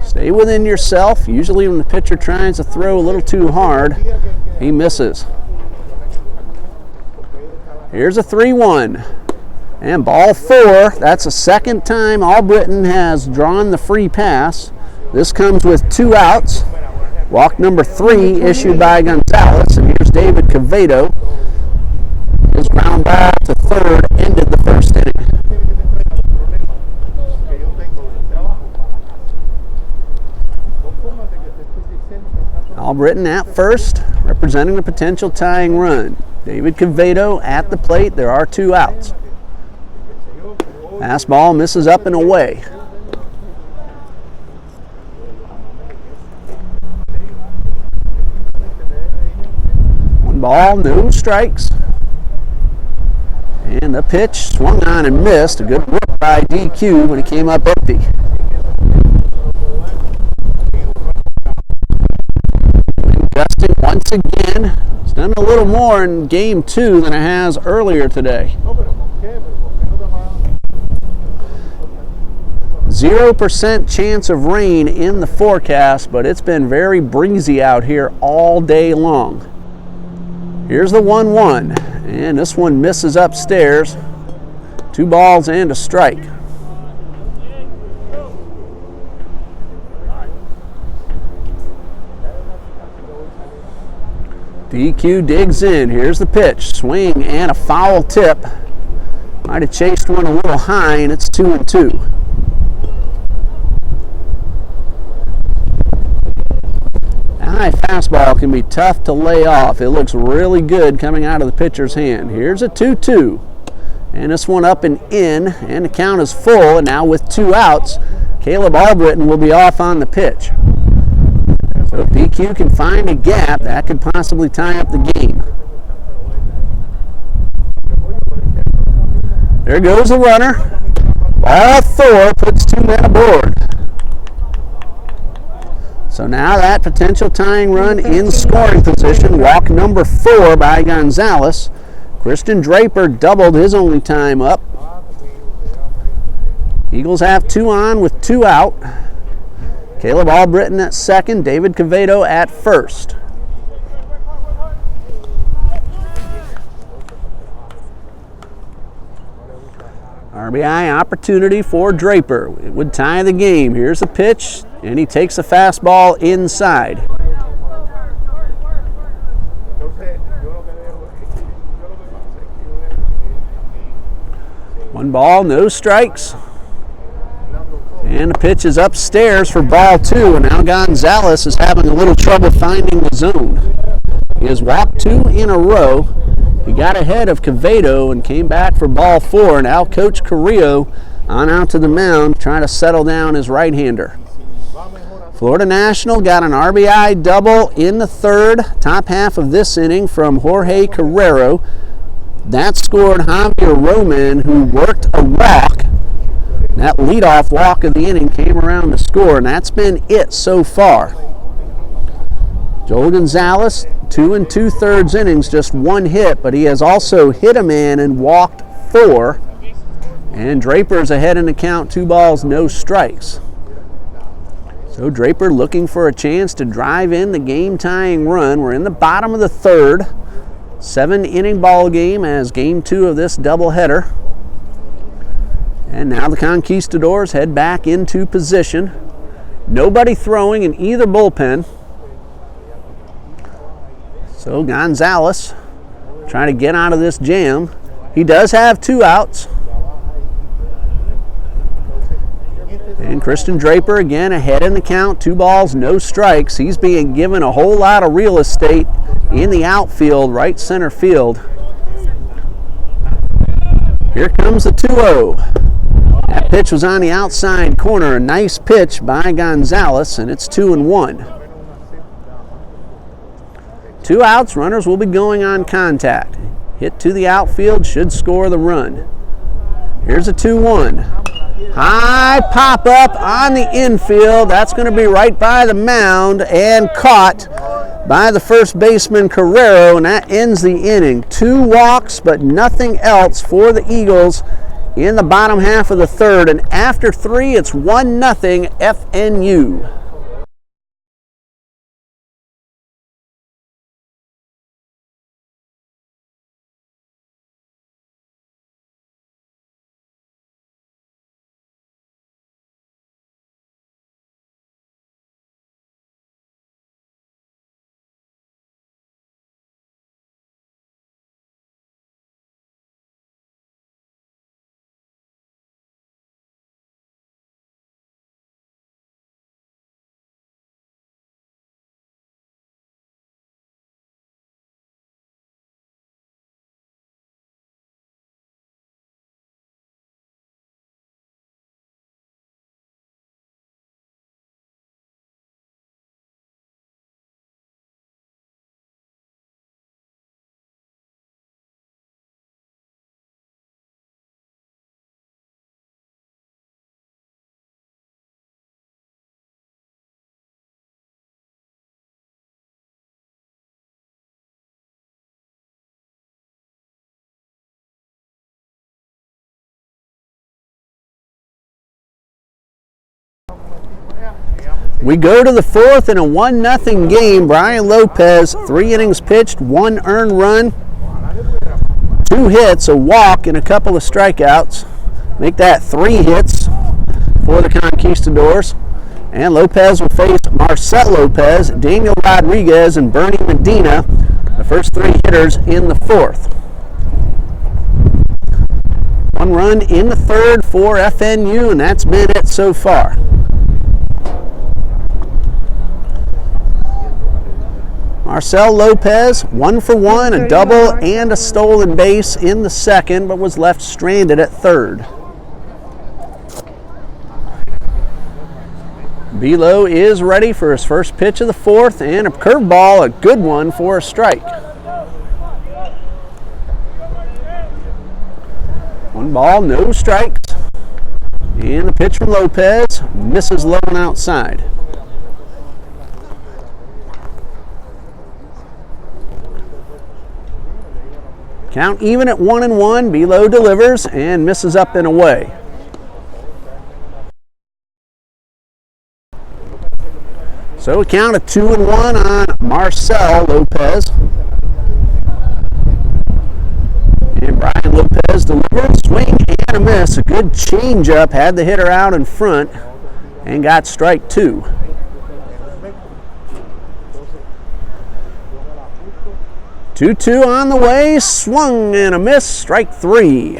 Stay within yourself. Usually when the pitcher tries to throw a little too hard, he misses. Here's a 3-1. And ball 4. That's the second time Albritton has drawn the free pass. This comes with 2 outs. Walk number 3 issued by Gonzalez. And here's David Cavedo. His ground ball to third ended the first inning. Albritton at first, representing the potential tying run. David Cavedo at the plate. There are 2 outs. Fastball misses up and away. One ball, no strikes. And the pitch swung on and missed. A good work by DQ when he came up empty. Adjusting once again. He's done a little more in game 2 than it has earlier today. 0% chance of rain in the forecast, but it's been very breezy out here all day long. Here's the 1-1, and this one misses upstairs. 2 balls and a strike. DQ digs in. Here's the pitch. Swing and a foul tip. Might have chased one a little high, and it's 2-2. High fastball can be tough to lay off. It looks really good coming out of the pitcher's hand. Here's a 2-2. And this one up and in, and the count is full. And now with 2 outs, Caleb Albritton will be off on the pitch. So if DQ can find a gap, that could possibly tie up the game. There goes the runner. Ball 4 puts 2 men aboard. So now that potential tying run in scoring position. Walk number 4 by Gonzalez. Christian Draper doubled his only time up. Eagles have 2 on with 2 out. Caleb Albritton at second. David Cavedo at first. RBI opportunity for Draper. It would tie the game. Here's the pitch, and he takes a fastball inside. One ball, no strikes. And the pitch is upstairs for ball 2, and now Gonzalez is having a little trouble finding the zone. He has walked 2 in a row. He got ahead of Cavedo and came back for ball 4. Now Coach Carrillo on out to the mound trying to settle down his right-hander. Florida National got an RBI double in the third, top half of this inning from Jorge Carrero. That scored Javier Roman, who worked a walk. That leadoff walk of the inning came around to score, and that's been it so far. Joel Gonzalez, 2 2/3 innings, just 1 hit, but he has also hit a man and walked 4. And Draper's ahead in the count, 2 balls, no strikes. So Draper looking for a chance to drive in the game-tying run. We're in the bottom of the third. 7-inning ball game as game 2 of this doubleheader. And now the Conquistadors head back into position. Nobody throwing in either bullpen. So Gonzalez trying to get out of this jam. He does have 2 outs. And Christian Draper again ahead in the count. 2 balls, no strikes. He's being given a whole lot of real estate in the outfield, right center field. Here comes the 2-0. That pitch was on the outside corner. A nice pitch by Gonzalez, and it's 2-1. 2 outs, runners will be going on contact. Hit to the outfield, should score the run. Here's a 2-1. High pop up on the infield. That's going to be right by the mound and caught by the first baseman Carrero, and that ends the inning. 2 walks, but nothing else for the Eagles in the bottom half of the third. And after 3, it's 1-0 FNU. We go to the 4th in a 1-0 game. Brian Lopez, 3 innings pitched, 1 earned run, 2 hits, a walk, and a couple of strikeouts. Make that 3 hits for the Conquistadors. And Lopez will face Marcel Lopez, Daniel Rodriguez, and Bernie Medina, the first 3 hitters in the 4th. 1 run in the 3rd for FNU, and that's been it so far. Marcel Lopez, 1 for 1, a double and a stolen base in the 2nd, but was left stranded at 3rd. Belo is ready for his first pitch of the 4th, and a curveball, a good one for a strike. 1 ball, no strikes. And the pitch from Lopez misses low and outside. Count even at 1-1. Belo delivers and misses up and away. So a count of 2-1 on Marcel Lopez. And Brian Lopez delivers, swing and a miss. A good changeup, had the hitter out in front and got strike 2. 2-2 on the way, swung and a miss, strike 3.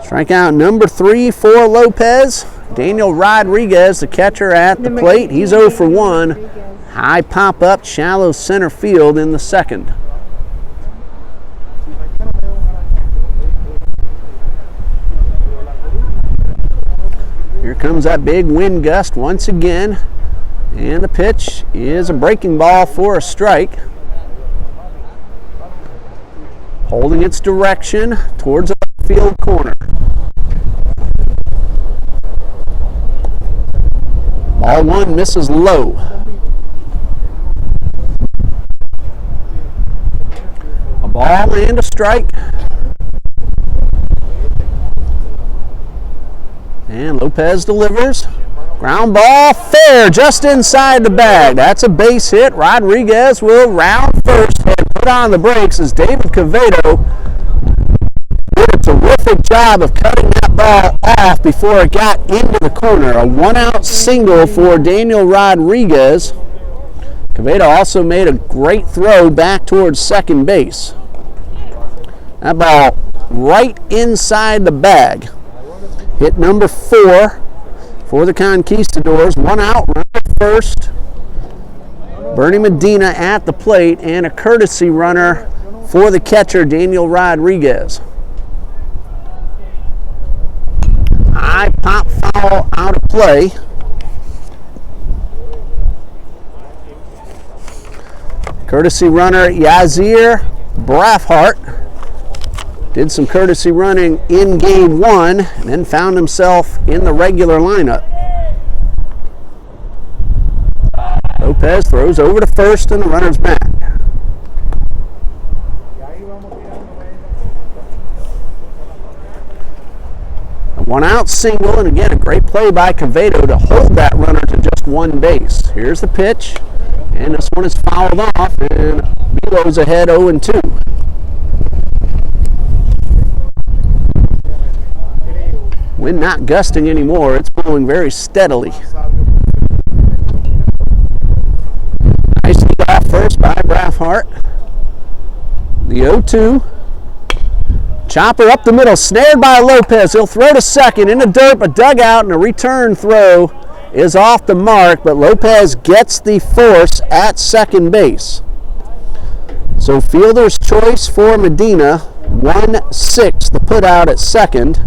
Strikeout number 3 for Lopez. Daniel Rodriguez, the catcher at the plate. He's 0 for 1. High pop up, shallow center field in the 2nd. Here comes that big wind gust once again. And the pitch is a breaking ball for a strike. Holding its direction towards the field corner. Ball 1 misses low. A ball and a strike. And Lopez delivers. Ground ball, fair, just inside the bag. That's a base hit. Rodriguez will round first and put on the brakes as David Cavedo did a terrific job of cutting that ball off before it got into the corner. A 1-out single for Daniel Rodriguez. Quevedo also made a great throw back towards second base. That ball right inside the bag. Hit number 4 for the Conquistadors. One out, runner at first. Bernie Medina at the plate, and a courtesy runner for the catcher, Daniel Rodriguez. High pop foul out of play. Courtesy runner Yazir Braffhart did some courtesy running in game 1 and then found himself in the regular lineup. Lopez throws over to first and the runner's back. A 1-out single, and again a great play by Quevedo to hold that runner to just one base. Here's the pitch, and this one is fouled off, and Belo's ahead 0-2. Wind not gusting anymore, it's blowing very steadily. Nice lead off first by Braffhart. The 0-2. Chopper up the middle, snared by Lopez. He'll throw to second, in the dirt, but dug out, and a return throw is off the mark, but Lopez gets the force at second base. So fielder's choice for Medina, 1-6, the put out at second.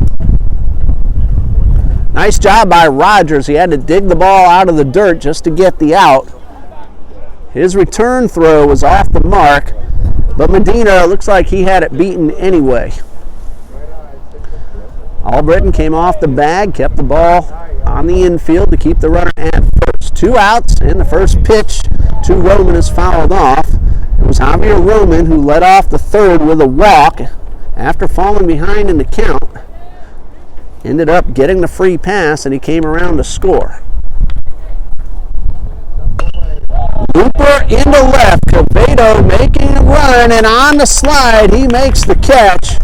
Nice job by Rogers. He had to dig the ball out of the dirt just to get the out. His return throw was off the mark, but Medina looks like he had it beaten anyway. Albritton came off the bag, kept the ball on the infield to keep the runner at first. 2 outs, and the first pitch to Roman is fouled off. It was Javier Roman who led off the third with a walk after falling behind in the count. Ended up getting the free pass, and he came around to score. Looper into left. Quevedo making a run, and on the slide, he makes the catch.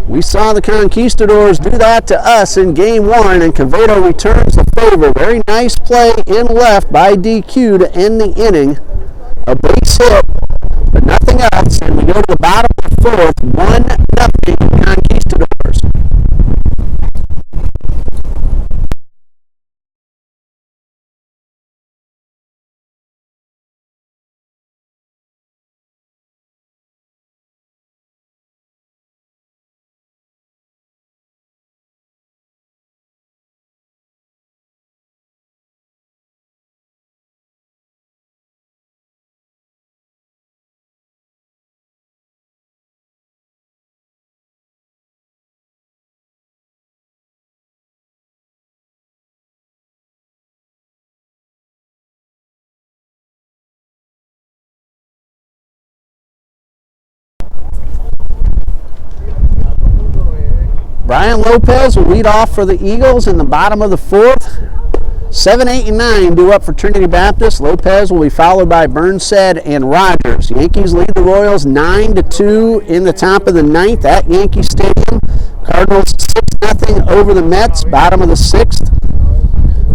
We saw the Conquistadors do that to us in game 1, and Quevedo returns the favor. Very nice play in left by DQ to end the inning. A base hit, but nothing else, and we go to the bottom of the 4th, 1-0 Conquistadors. Brian Lopez will lead off for the Eagles in the bottom of the 4th. 7, 8, and 9 due up for Trinity Baptist. Lopez will be followed by Burnside and Rogers. Yankees lead the Royals 9-2 in the top of the 9th at Yankee Stadium. Cardinals 6-0 over the Mets, bottom of the 6th.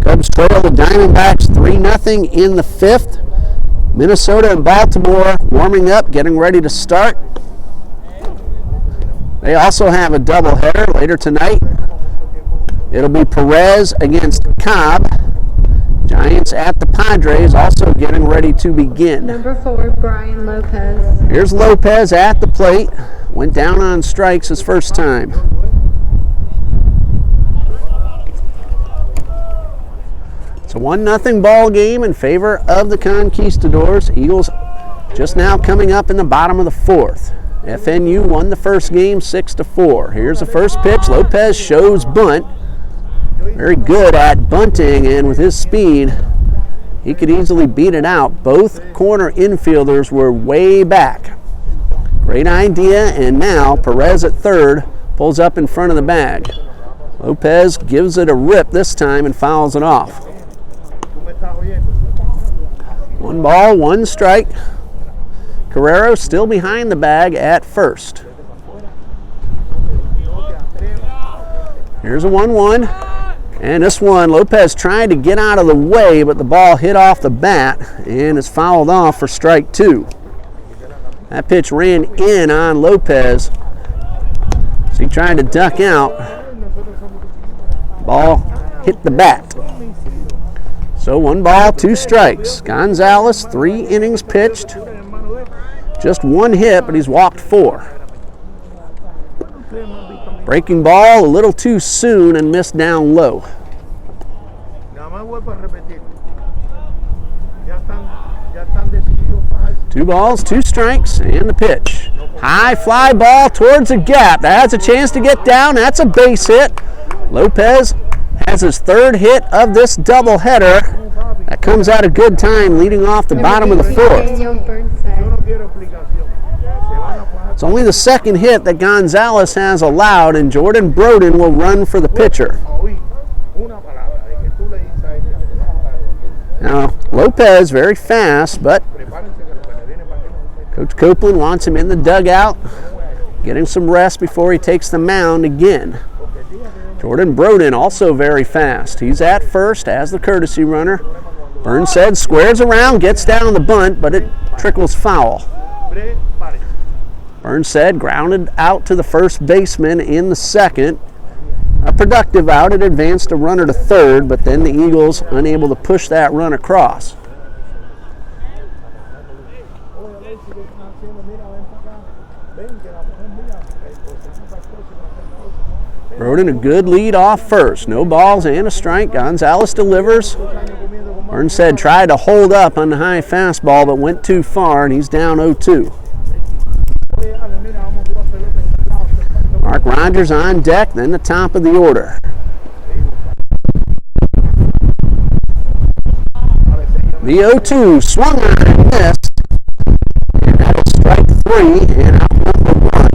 Cubs trail the Diamondbacks 3-0 in the 5th. Minnesota and Baltimore warming up, getting ready to start. They also have a doubleheader later tonight. It'll be Perez against Cobb. Giants at the Padres, also getting ready to begin. Number 4, Brian Lopez. Here's Lopez at the plate. Went down on strikes his first time. It's a 1-0 ball game in favor of the Conquistadors. Eagles just now coming up in the bottom of the 4th. FNU won the first game 6-4. Here's the first pitch. Lopez shows bunt. Very good at bunting, and with his speed, he could easily beat it out. Both corner infielders were way back. Great idea, and now Perez at third pulls up in front of the bag. Lopez gives it a rip this time and fouls it off. 1 ball, 1 strike. Carrero still behind the bag at first. Here's a 1-1, And this one, Lopez tried to get out of the way, but the ball hit off the bat and is fouled off for strike 2. That pitch ran in on Lopez, so he tried to duck out. Ball hit the bat. So 1 ball, 2 strikes. Gonzalez, 3 innings pitched. Just 1 hit, but he's walked 4. Breaking ball a little too soon and missed down low. 2 balls, 2 strikes, and the pitch. High fly ball towards the gap. That has a chance to get down. That's a base hit. Lopez has his 3rd hit of this doubleheader. That comes out a good time, leading off the bottom of the 4th. It's only the 2nd hit that Gonzalez has allowed, and Jordan Broden will run for the pitcher. Now, Lopez very fast, but Coach Copeland wants him in the dugout, getting some rest before he takes the mound again. Jordan Broden also very fast. He's at first as the courtesy runner. Burnside squares around, gets down the bunt, but it trickles foul. Burnside grounded out to the first baseman in the 2nd. A productive out. It advanced a runner to 3rd, but then the Eagles unable to push that run across. Broden a good lead off first. No balls and a strike. Gonzalez delivers. Burnside tried to hold up on the high fastball, but went too far, and he's down 0-2. Mark Rogers on deck, then the top of the order. The 0-2 swung on and missed, and that'll strike 3 and out number 1.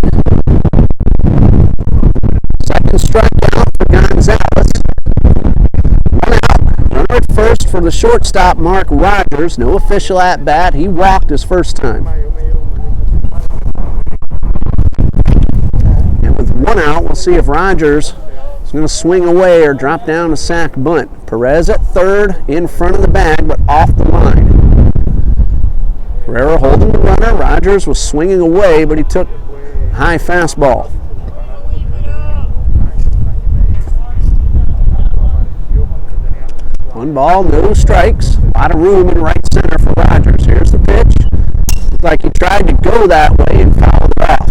Second strikeout for Gonzalez. 1 out, runner at first for the shortstop Mark Rogers. No official at bat. He walked his first time. And with 1 out, we'll see if Rogers is going to swing away or drop down a sac bunt. Perez at 3rd, in front of the bag, but off the line. Pereira holding the runner. Rogers was swinging away, but he took high fastball. One ball, no strikes. A lot of room in right center for Rogers. Here's the pitch. Looks like he tried to go that way and fouled it off.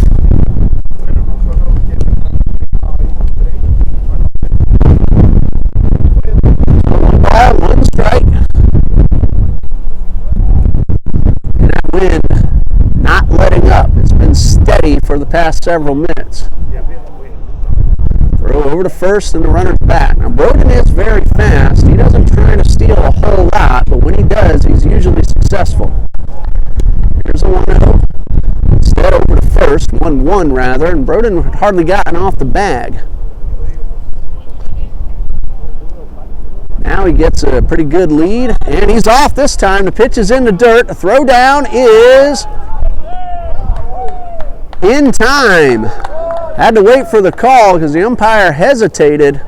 1 ball, 1 strike. And that wind not letting up. It's been steady for the past several minutes. Throw over to first and the runner's back. Now Broden is very fast. He doesn't try to steal a whole lot, but when he does, he's usually successful. Here's a 1-0. Instead over to first, 1-1 rather, and Broden had hardly gotten off the bag. Now he gets a pretty good lead, and he's off this time. The pitch is in the dirt. The throw down is in time. Had to wait for the call because the umpire hesitated.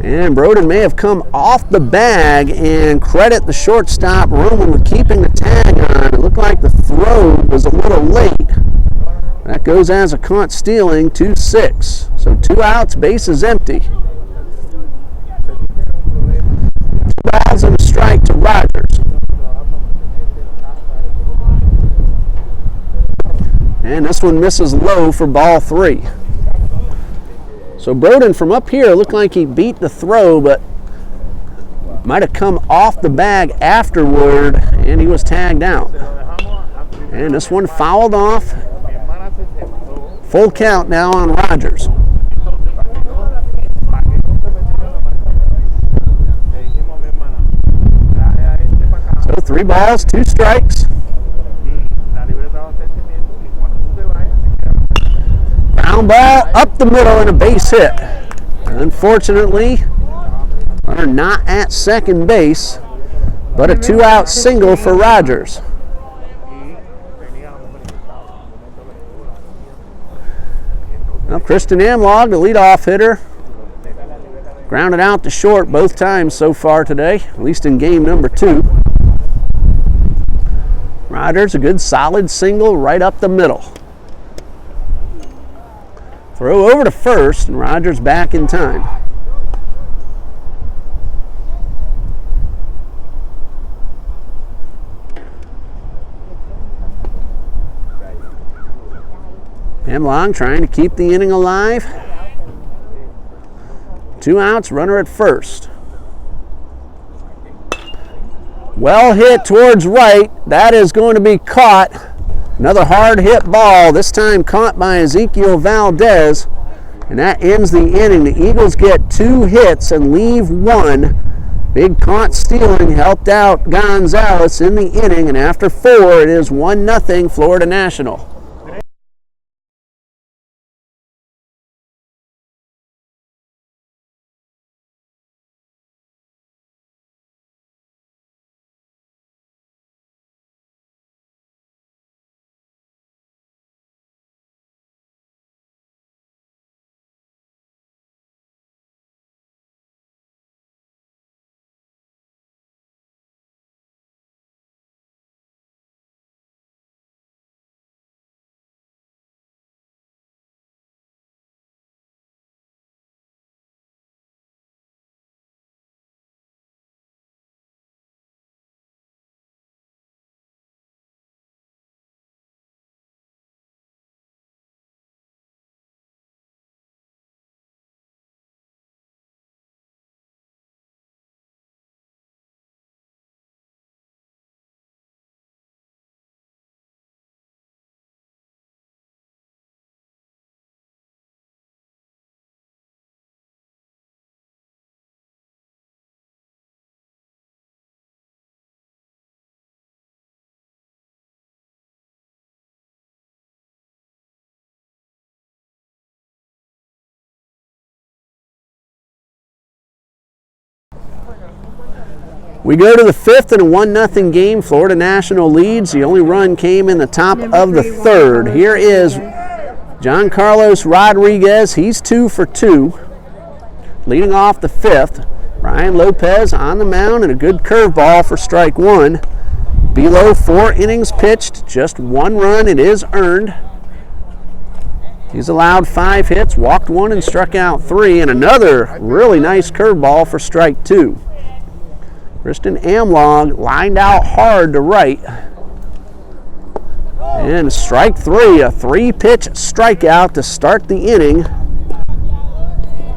And Broden may have come off the bag, and credit the shortstop Roman with keeping the tag on. It looked like the throw was a little late. That goes as a caught stealing, 2-6. So 2 outs, base is empty. 2 balls and a strike to Rogers. And this one misses low for ball 3. So Broden from up here looked like he beat the throw, but might have come off the bag afterward, and he was tagged out. And this one fouled off. Full count now on Rogers. So 3 balls, 2 strikes. Ground ball up the middle and a base hit. Unfortunately, runner not at second base, but a 2-out single for Rogers. Well, Kristen Amlog, the leadoff hitter, Grounded out to short both times so far today, at least in game number 2. Rogers, a good solid single right up the middle. Throw over to first, and Rogers back in time. Amlong trying to keep the inning alive. 2 outs, runner at first. Well hit towards right. That is going to be caught. Another hard hit ball, this time caught by Ezekiel Valdez. And that ends the inning. The Eagles get 2 hits and leave 1. Big caught stealing helped out Gonzalez in the inning. And after 4, it is 1-0 Florida National. We go to the 5th in a 1-0 game. Florida National leads. The only run came in the top of the 3rd. Here is John Carlos Rodriguez. He's 2 for 2. Leading off the 5th. Brian Lopez on the mound and a good curveball for strike 1. Below 4 innings pitched, just 1 run. It is earned. He's allowed 5 hits, walked 1 and struck out 3. And another really nice curveball for strike 2. Kristen Amlong lined out hard to right. And strike 3, a 3-pitch strikeout to start the inning.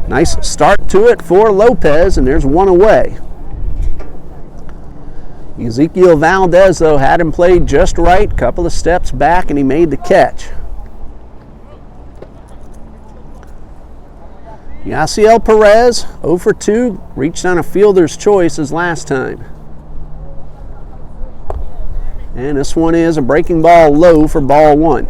Nice start to it for Lopez, and there's 1 away. Ezekiel Valdez, though, had him played just right, couple of steps back, and he made the catch. Yasiel Perez, 0 for 2, reached on a fielder's choice as last time. And this one is a breaking ball low for ball 1.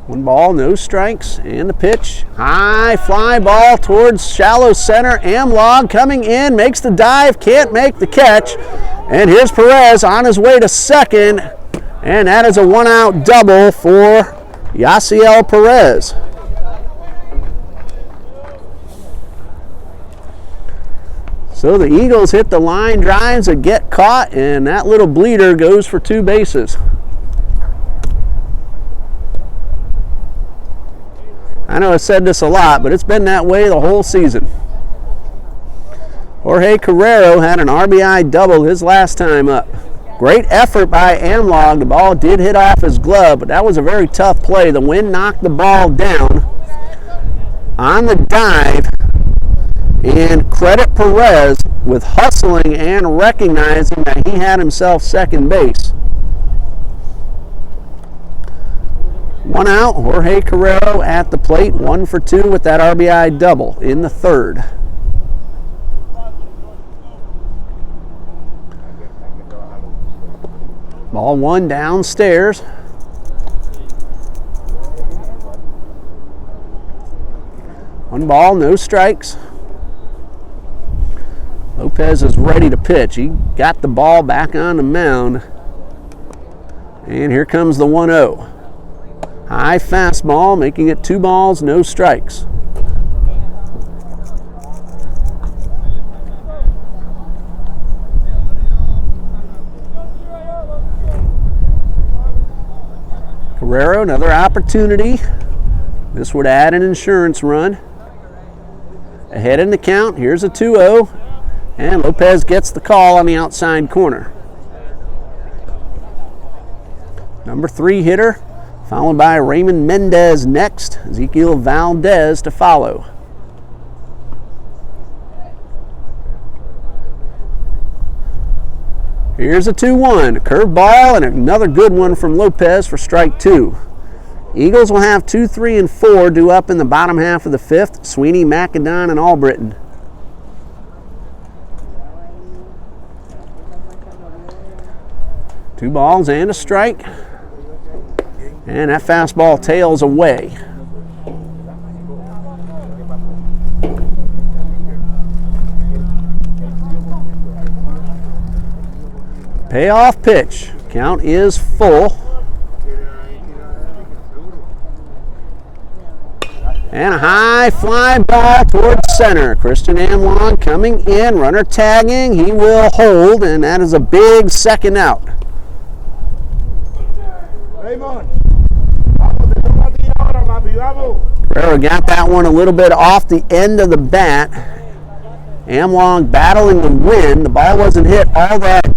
1 ball, no strikes, and the pitch. High fly ball towards shallow center. Amlong coming in, makes the dive, can't make the catch. And here's Perez on his way to second. And that is a 1-out double for Yasiel Perez. So the Eagles hit the line drives that get caught, and that little bleeder goes for 2 bases. I know I said this a lot, but it's been that way the whole season. Jorge Carrero had an RBI double his last time up. Great effort by Amlong. The ball did hit off his glove, but that was a very tough play. The wind knocked the ball down on the dive, and credit Perez with hustling and recognizing that he had himself second base. 1 out, Jorge Carrero at the plate, 1 for 2 with that RBI double in the 3rd. Ball 1 downstairs. One ball, no strikes. Lopez is ready to pitch. He got the ball back on the mound. And here comes the 1-0. High fastball, making it 2 balls, no strikes. Guerrero, another opportunity. This would add an insurance run. Ahead in the count, here's a 2-0, and Lopez gets the call on the outside corner. Number 3 hitter, followed by Raymond Mendez next, Ezekiel Valdez to follow. Here's a 2-1, a curveball, and another good one from Lopez for strike 2. Eagles will have 2, 3, and 4 due up in the bottom half of the 5th. Sweeney, McAdon, and Albritton. Two balls and a strike. And that fastball tails away. Payoff pitch. Count is full. And a high fly ball towards center. Christian Amlon coming in, runner tagging. He will hold, and that is a big second out. Guerrero got that one a little bit off the end of the bat. Amlon battling the wind. The ball wasn't hit all that deep.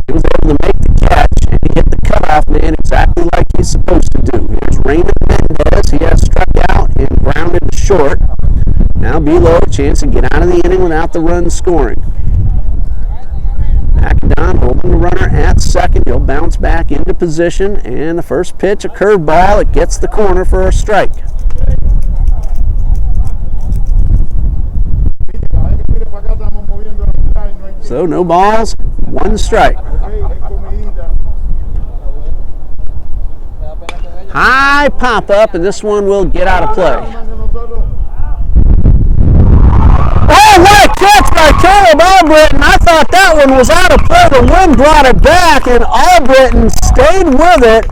He was able to make the catch, and he hit the cutoff man exactly like he's supposed to do. Here's Raymond Mendez. He has struck out and grounded to short. Now Below a chance to get out of the inning without the run scoring. McAdon holding the runner at second. He'll bounce back into position, and the first pitch, a curveball. It gets the corner for a strike. So no balls, 1 strike. High pop up, and this one will get out of play. Oh, what a catch by Caleb Albritton. I thought that one was out of play. The wind brought it back, and Albritton stayed with it,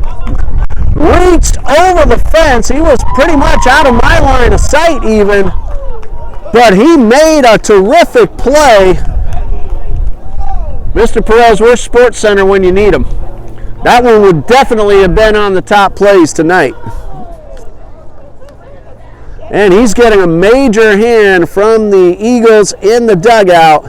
reached over the fence. He was pretty much out of my line of sight even, but he made a terrific play. Mr. Perez, where's Sports Center when you need them? That one would definitely have been on the top plays tonight. And he's getting a major hand from the Eagles in the dugout.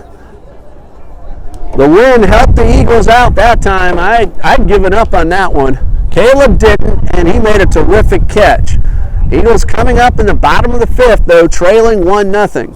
The wind helped the Eagles out that time. I'd given up on that one. Caleb didn't, and he made a terrific catch. Eagles coming up in the bottom of the 5th, though, trailing 1-0.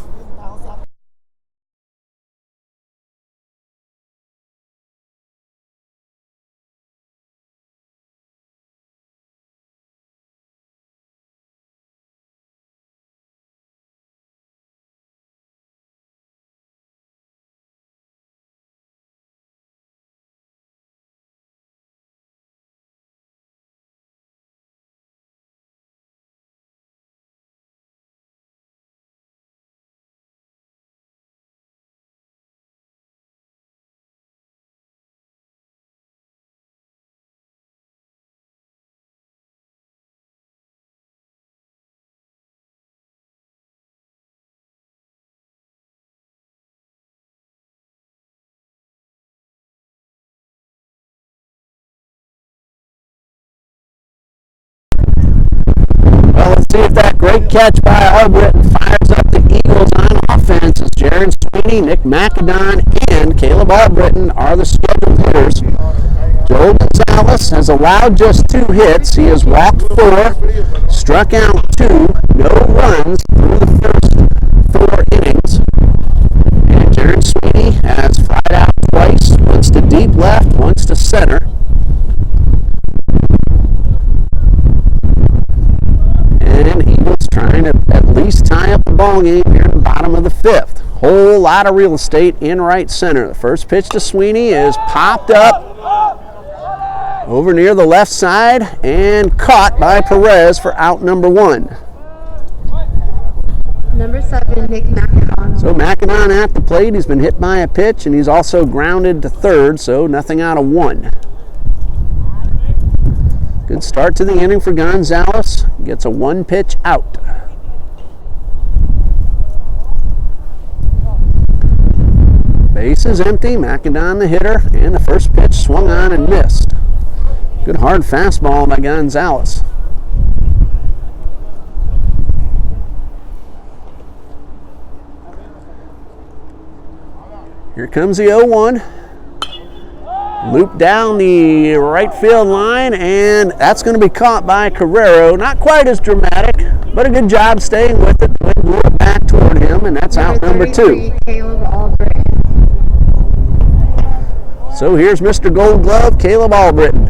See if that great catch by Albritton fires up the Eagles on offense as Jaron Sweeney, Nick McAdon, and Caleb Albritton are the scheduled hitters. Joel Gonzalez has allowed just 2 hits. He has walked 4, struck out 2, no runs through the first 4 innings. And Jaron Sweeney has fried out twice, once to deep left, once to center. And Eagles trying to at least tie up the ball game here in the bottom of the 5th. Whole lot of real estate in right center. The first pitch to Sweeney is popped up over near the left side and caught by Perez for out number 1. Number 7, Nick McAdon. So McAdon at the plate. He's been hit by a pitch, and he's also grounded to third, so nothing out of 1. Good start to the inning for Gonzalez. Gets a 1-pitch out. Base is empty. McAdon the hitter, and the first pitch swung on and missed. Good hard fastball by Gonzalez. Here comes the 0-1. Loop down the right field line, and that's going to be caught by Carrero. Not quite as dramatic, but a good job staying with it. Wind blew it back toward him, and that's out number 2. Caleb Albritton. So here's Mr. Gold Glove, Caleb Albritton.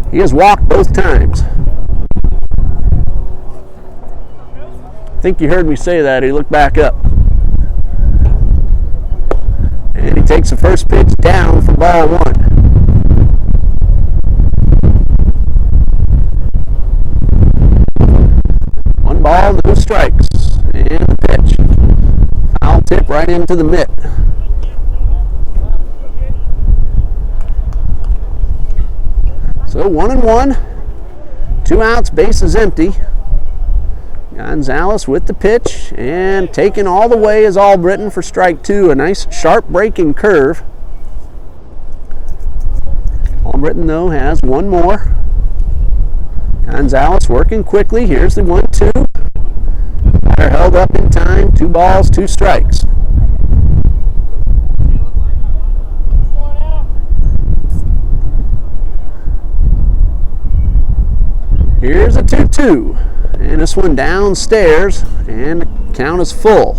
He has walked both times. I think you heard me say that. He looked back up. And he takes the first pitch down for ball 1. One ball, no strikes. And the pitch. Foul tip right into the mitt. So 1-1. 2 outs, base is empty. Gonzalez with the pitch, and taken all the way is Albritton for strike 2. A nice sharp breaking curve. Albritton, though, has one more. Gonzalez working quickly. Here's the 1-2. Batter held up in time. 2 balls, 2 strikes. Here's a 2-2. And this one downstairs, and the count is full.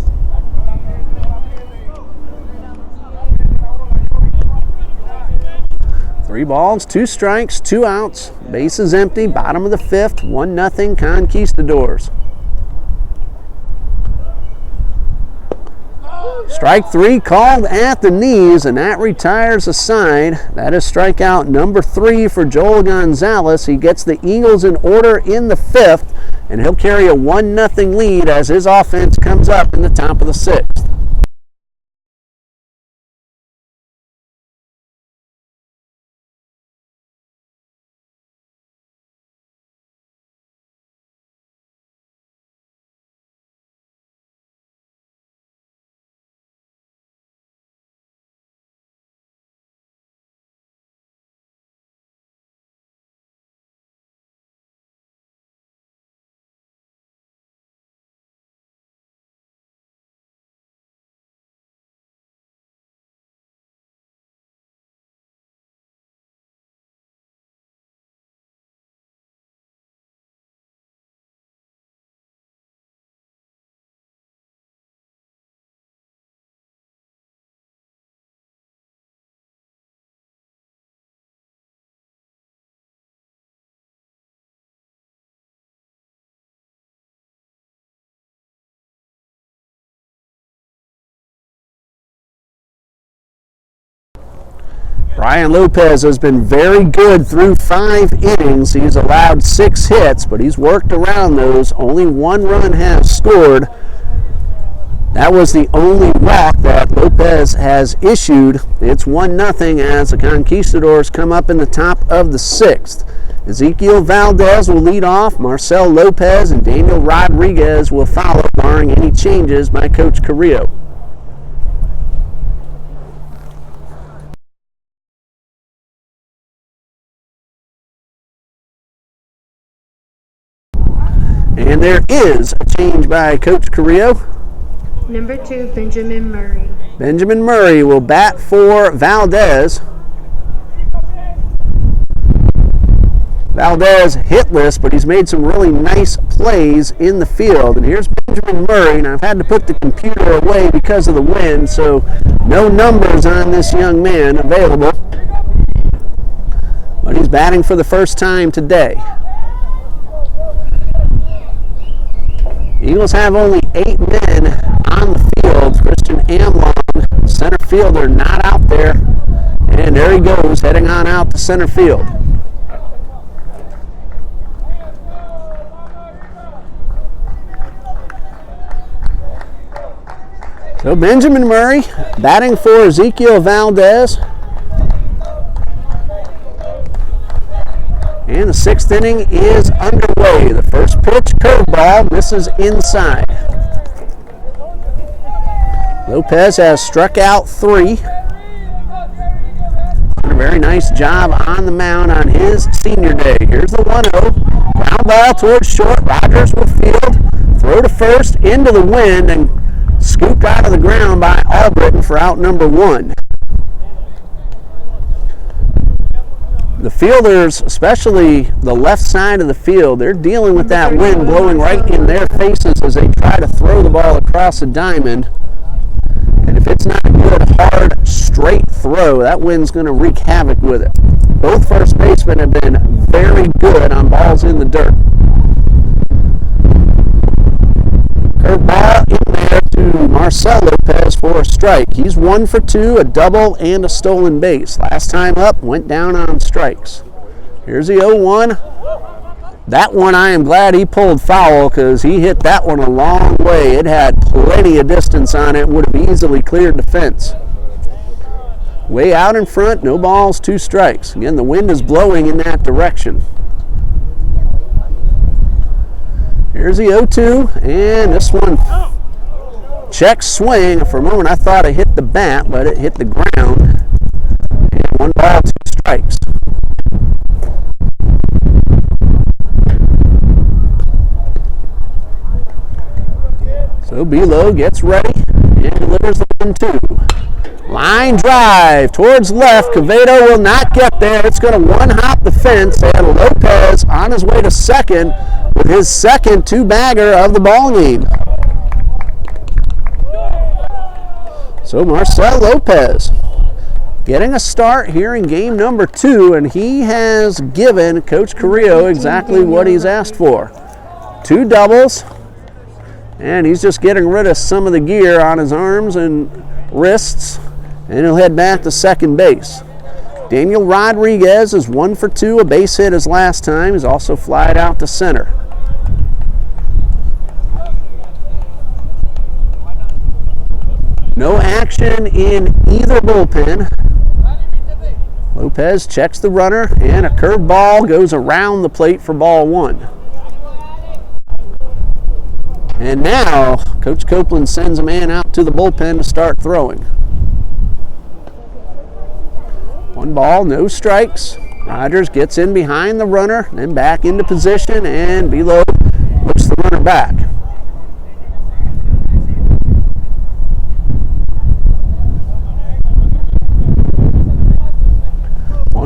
Three balls, 2 strikes, 2 outs. Base is empty, bottom of the 5th, 1-0 Conquistadors. Strike 3 called at the knees, and that retires a side. That is strikeout number 3 for Joel Gonzalez. He gets the Eagles in order in the 5th, and he'll carry a 1-0 lead as his offense comes up in the top of the 6th. Brian Lopez has been very good through 5 innings. He's allowed 6 hits, but he's worked around those. Only 1 run has scored. That was the only walk that Lopez has issued. It's 1-0 as the Conquistadors come up in the top of the 6th. Ezekiel Valdez will lead off. Marcel Lopez and Daniel Rodriguez will follow, barring any changes by Coach Carrillo. And there is a change by Coach Carrillo. Number 2, Benjamin Murray. Benjamin Murray will bat for Valdez. Valdez hitless, but he's made some really nice plays in the field. And here's Benjamin Murray. And I've had to put the computer away because of the wind, so no numbers on this young man available. But he's batting for the first time today. Eagles have only 8 men on the field. Christian Amlong, center fielder, not out there. And there he goes, heading on out to center field. So Benjamin Murray batting for Ezekiel Valdez. And the 6th inning is underway. The first pitch, curveball, misses inside. Lopez has struck out 3. Did a very nice job on the mound on his senior day. Here's the 1-0. Ground ball towards short. Rogers will field. Throw to first into the wind and scooped out of the ground by Albritton for out number 1. The fielders, especially the left side of the field, they're dealing with that wind blowing right in their faces as they try to throw the ball across the diamond. And if it's not a good, hard, straight throw, that wind's going to wreak havoc with it. Both first basemen have been very good on balls in the dirt. Curveball in there to Marcel Lopez for a strike. He's 1 for 2, a double and a stolen base. Last time up, went down on strikes. Here's the 0-1. That one I am glad he pulled foul because he hit that one a long way. It had plenty of distance on it, would have easily cleared the fence. Way out in front, no balls, 2 strikes. Again, the wind is blowing in that direction. Here's the 0-2, and this one check swing. For a moment I thought it hit the bat, but it hit the ground. And 1 ball, 2 strikes. So Belo gets ready and delivers the 1-2. Line drive towards left. Quevedo will not get there. It's going to one-hop the fence, and Lopez on his way to second with his second 2-bagger of the ball game. So Marcel Lopez getting a start here in game number 2, and he has given Coach Carrillo exactly what he's asked for. 2 doubles, and he's just getting rid of some of the gear on his arms and wrists, and he'll head back to second base. Daniel Rodriguez is 1 for 2, a base hit his last time. He's also flied out to center. No action in either bullpen. Lopez checks the runner, and a curveball goes around the plate for ball 1. And now, Coach Copeland sends a man out to the bullpen to start throwing. 1 ball, no strikes. Rogers gets in behind the runner, then back into position, and Belo looks the runner back.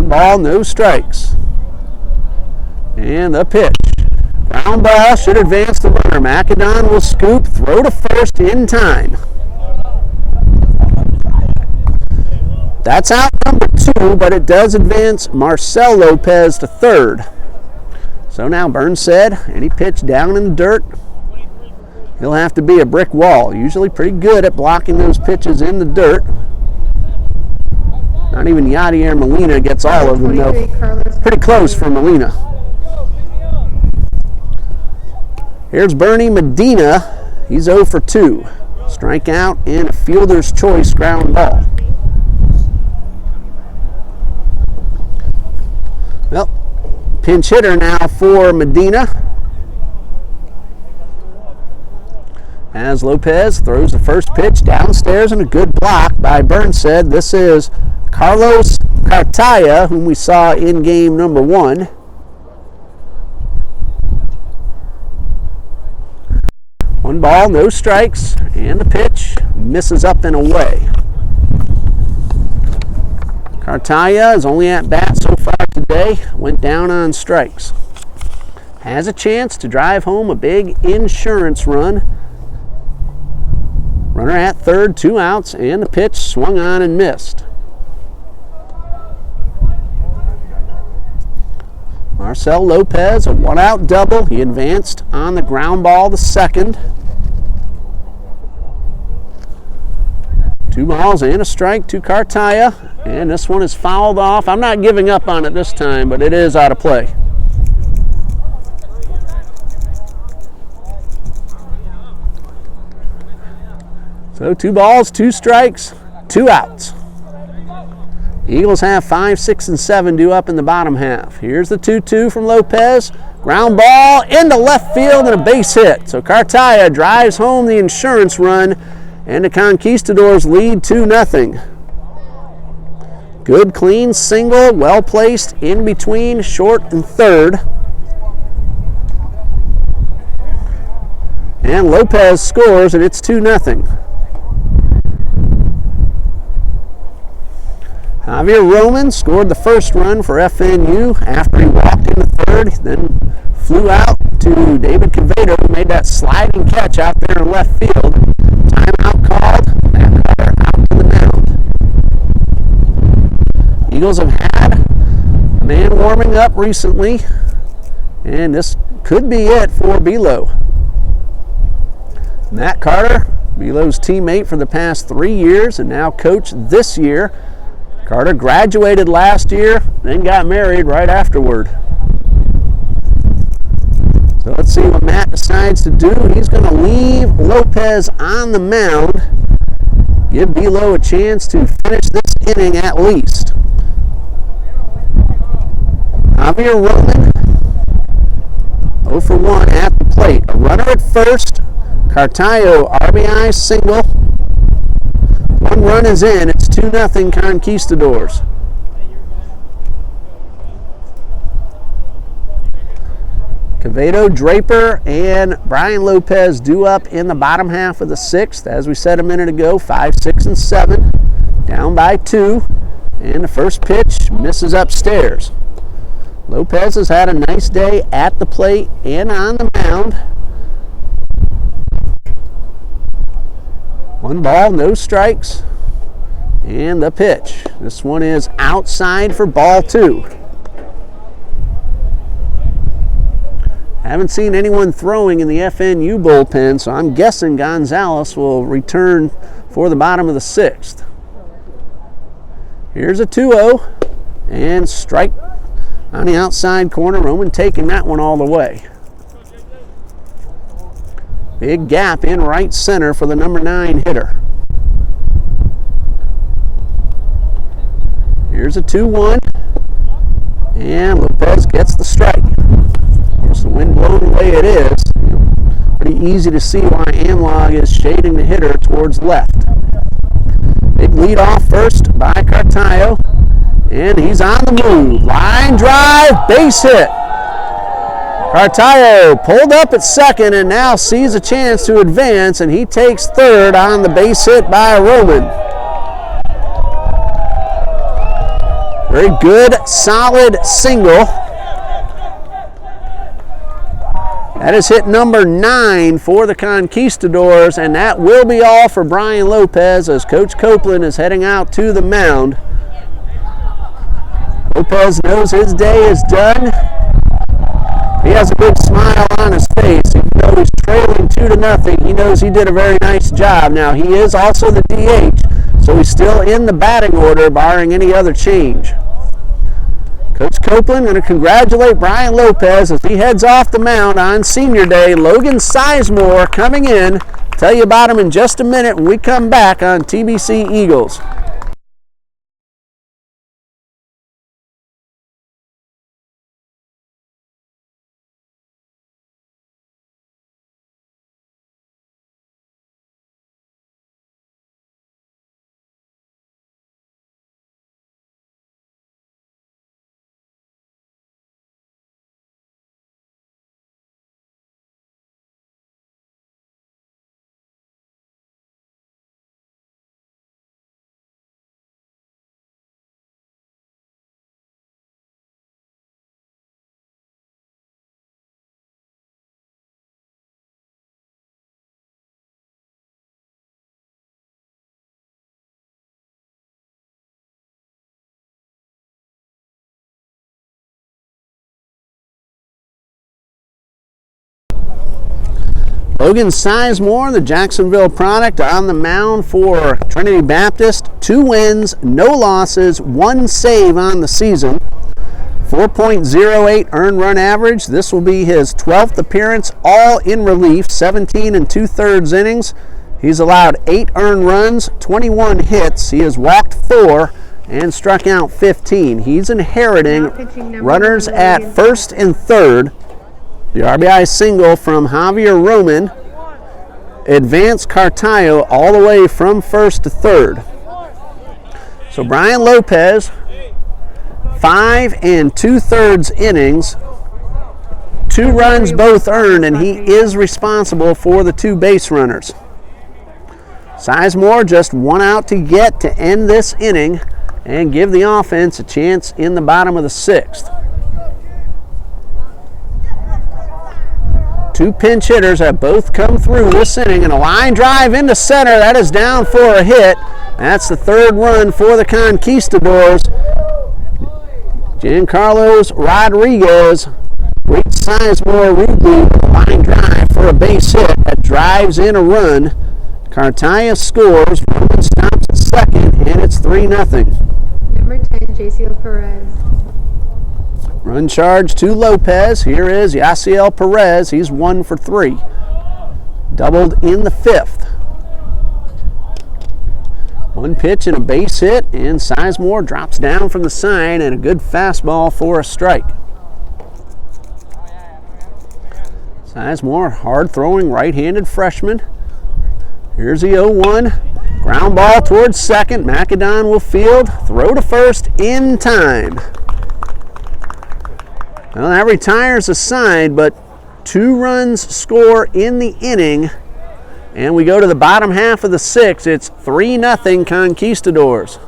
Ball, no strikes. And the pitch. Ground ball, should advance the runner. Macadon will scoop, throw to first in time. That's out number 2, but it does advance Marcel Lopez to third. So now Burns said, any pitch down in the dirt, he'll have to be a brick wall. Usually pretty good at blocking those pitches in the dirt. Not even Yadier Molina gets all of them, though. Pretty close for Molina. Here's Bernie Medina. He's 0 for 2. Strikeout and a fielder's choice ground ball. Well, pinch hitter now for Medina. As Lopez throws the first pitch downstairs, and a good block by Burnside. This is Carlos Cartaya, whom we saw in game number 1. One ball, no strikes, and the pitch misses up and away. Cartaya is only at bat so far today, went down on strikes. Has a chance to drive home a big insurance run. Runner at third, 2 outs, and the pitch swung on and missed. Marcel Lopez, a 1-out double. He advanced on the ground ball to second. 2 balls and a strike to Cartaya, and this one is fouled off. I'm not giving up on it this time, but it is out of play. So 2 balls, 2 strikes, 2 outs. Eagles have 5, 6, and 7 due up in the bottom half. Here's the 2-2 from Lopez. Ground ball into left field and a base hit. So Cartaya drives home the insurance run, and the Conquistadors lead 2-0. Good, clean single, well placed in between short and third. And Lopez scores, and it's 2-0. Javier Roman scored the first run for FNU after he walked into third, then flew out to David Quevedo, who made that sliding catch out there in left field. Timeout called, Matt Carter out to the mound. Eagles have had a man warming up recently, and this could be it for Belo. Matt Carter, Belo's teammate for the past 3 years and now coach this year. Carter graduated last year, then got married right afterward. So let's see what Matt decides to do. He's going to leave Lopez on the mound, give Belo a chance to finish this inning at least. Javier Roman, 0 for 1 at the plate. A runner at first, Cartayo RBI single. 1 run is in. It's 2-0 Conquistadors. Quevedo, Draper, and Brian Lopez due up in the bottom half of the 6th. As we said a minute ago, 5, 6, and 7. Down by 2. And the first pitch misses upstairs. Lopez has had a nice day at the plate and on the mound. 1 ball, no strikes, and the pitch. This one is outside for ball 2. Haven't seen anyone throwing in the FNU bullpen, so I'm guessing Gonzalez will return for the bottom of the 6th. Here's a 2-0, and strike on the outside corner. Roman taking that one all the way. Big gap in right center for the number 9 hitter. Here's a 2-1, and Lopez gets the strike. Of course, the wind blowing the way it is, pretty easy to see why Amlog is shading the hitter towards left. Big lead off first by Cartayo, and he's on the move. Line drive, base hit. Cartayo pulled up at second and now sees a chance to advance, and he takes third on the base hit by Roman. Very good, solid single. That is hit number 9 for the Conquistadors, and that will be all for Brian Lopez as Coach Copeland is heading out to the mound. Lopez knows his day is done. He has a big smile on his face. Even though he's trailing 2-0, he knows he did a very nice job. Now, he is also the DH, so he's still in the batting order, barring any other change. Coach Copeland going to congratulate Brian Lopez as he heads off the mound on senior day. Logan Sizemore coming in. Tell you about him in just a minute when we come back on TBC Eagles. Logan Sizemore, the Jacksonville product, on the mound for Trinity Baptist. 2 wins, no losses, 1 save on the season. 4.08 earned run average. This will be his 12th appearance, all in relief, 17 2/3 innings. He's allowed 8 earned runs, 21 hits. He has walked 4 and struck out 15. He's inheriting runners at first and third. The RBI single from Javier Roman advanced Cartayo all the way from first to third. So Brian Lopez, 5 2/3 innings, 2 runs both earned, and he is responsible for the 2 base runners. Sizemore just 1 out to get to end this inning and give the offense a chance in the bottom of the 6th. 2 pinch hitters have both come through this inning, and a line drive into center. That is down for a hit. That's the 3rd run for the Conquistadors. Giancarlos Rodriguez waits Sizemore rudely with a line drive for a base hit that drives in a run. Cartaya scores, Roman stops at second, and it's 3-0. Number 10, Jaciel Perez. Run charge to Lopez. Here is Yaciel Perez. He's 1 for 3. Doubled in the 5th. 1 pitch and a base hit, and Sizemore drops down from the side, and a good fastball for a strike. Sizemore, hard-throwing right-handed freshman. Here's the 0-1. Ground ball towards second. Macadon will field. Throw to first in time. Well, that retires the side, but 2 runs score in the inning. And we go to the bottom half of the 6th. It's 3-0 Conquistadors.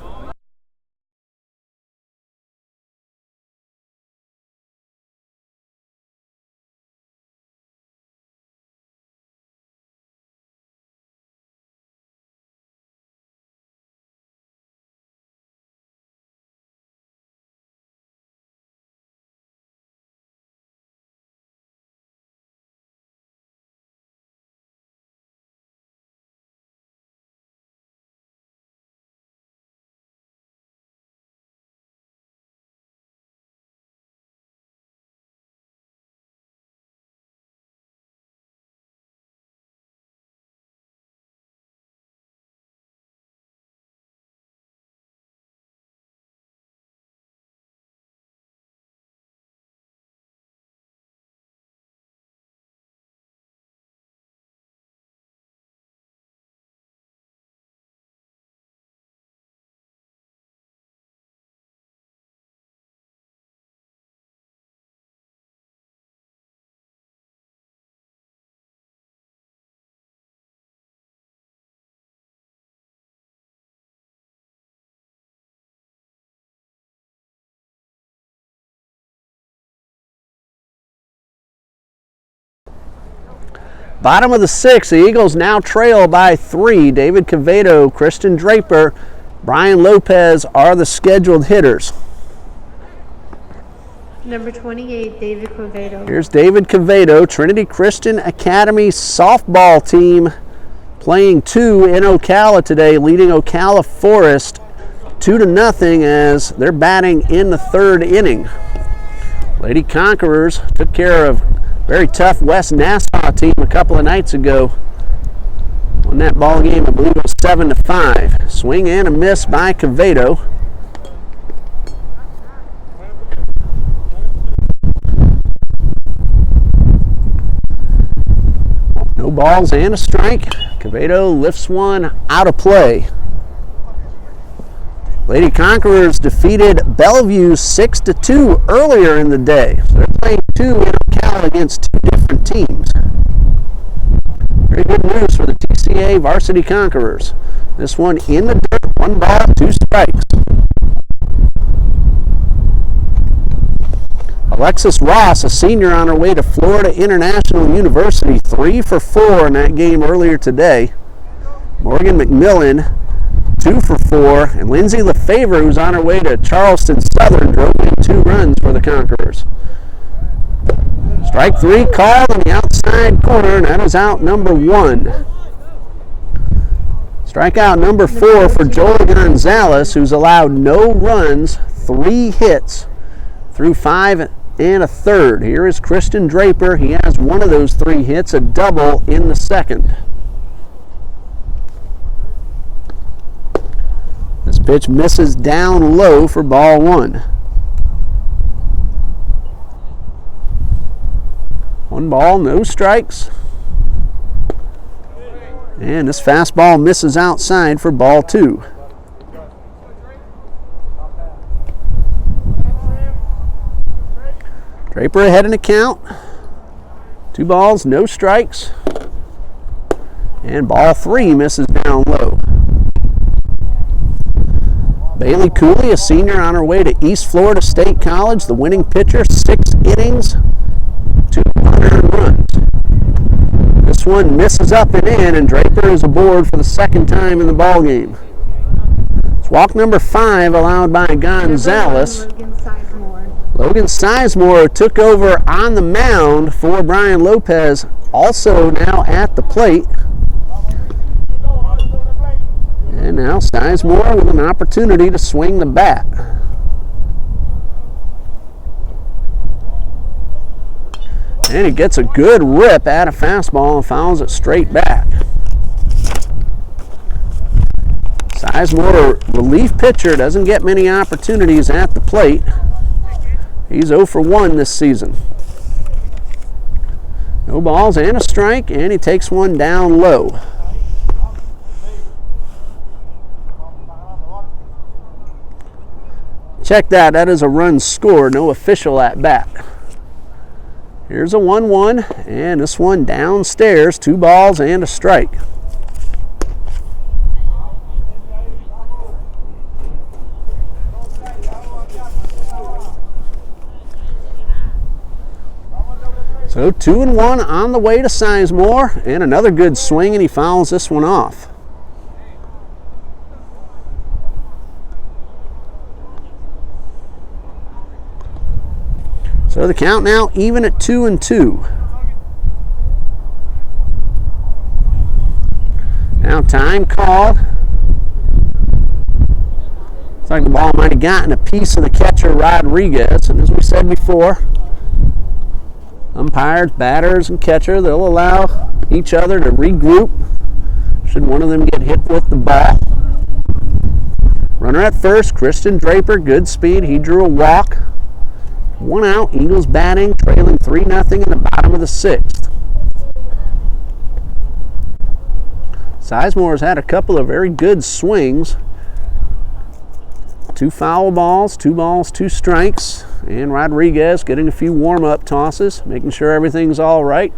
Bottom of the 6th, the Eagles now trail by 3. David Quevedo, Christian Draper, Brian Lopez are the scheduled hitters. Number 28, David Quevedo. Here's David Quevedo, Trinity Christian Academy softball team playing 2 in Ocala today, leading Ocala Forest 2-0 as they're batting in the 3rd inning. Lady Conquerors took care of very tough West Nassau team a couple of nights ago. Won that ball game, I believe it was 7-5. Swing and a miss by Quevedo. No balls and a strike. Quevedo lifts one out of play. Lady Conquerors defeated Bellevue 6-2 earlier in the day. So they're playing 2 in Ocala against 2 different teams. Very good news for the TCA Varsity Conquerors. This one in the dirt, 1 ball, 2 strikes. Alexis Ross, a senior on her way to Florida International University, 3 for 4 in that game earlier today. Morgan McMillan, 2 for 4, and Lindsay Lefevre, who's on her way to Charleston Southern, drove in 2 runs for the Conquerors. Strike 3 called on the outside corner, and that is out number 1. Strikeout number 4 for Joel Gonzalez, who's allowed no runs, 3 hits through 5 1/3. Here is Christian Draper. He has one of those 3 hits, a double in the 2nd. The This pitch misses down low for ball 1. 1 ball, no strikes. And this fastball misses outside for ball 2. Draper ahead in the count. 2 balls, no strikes. And ball 3 misses down low. Bailey Cooley, a senior on her way to East Florida State College, the winning pitcher, 6 innings, 2 unearned runs. This one misses up and in, and Draper is aboard for the second time in the ballgame. It's walk number 5 allowed by Gonzalez. Logan Sizemore took over on the mound for Brian Lopez, also now at the plate. And now Sizemore with an opportunity to swing the bat. And he gets a good rip at a fastball and fouls it straight back. Sizemore, relief pitcher, doesn't get many opportunities at the plate. He's 0 for 1 this season. No balls and a strike, and he takes one down low. Check that, that is a run scored, no official at bat. Here's a 1-1, and this one downstairs, 2 balls and a strike. So 2-1 on the way to Sizemore, and another good swing, and he fouls this one off. So the count now even at 2-2. Now time called. Looks like the ball might have gotten a piece of the catcher Rodriguez, and as we said before, umpires, batters, and catcher, they'll allow each other to regroup should one of them get hit with the ball. Runner at first, Christian Draper, good speed. He drew a walk. 1 out, Eagles batting, trailing 3-0 in the bottom of the 6th. Sizemore's had a couple of very good swings. 2 foul balls, 2 balls, 2 strikes, and Rodriguez getting a few warm-up tosses, making sure everything's all right.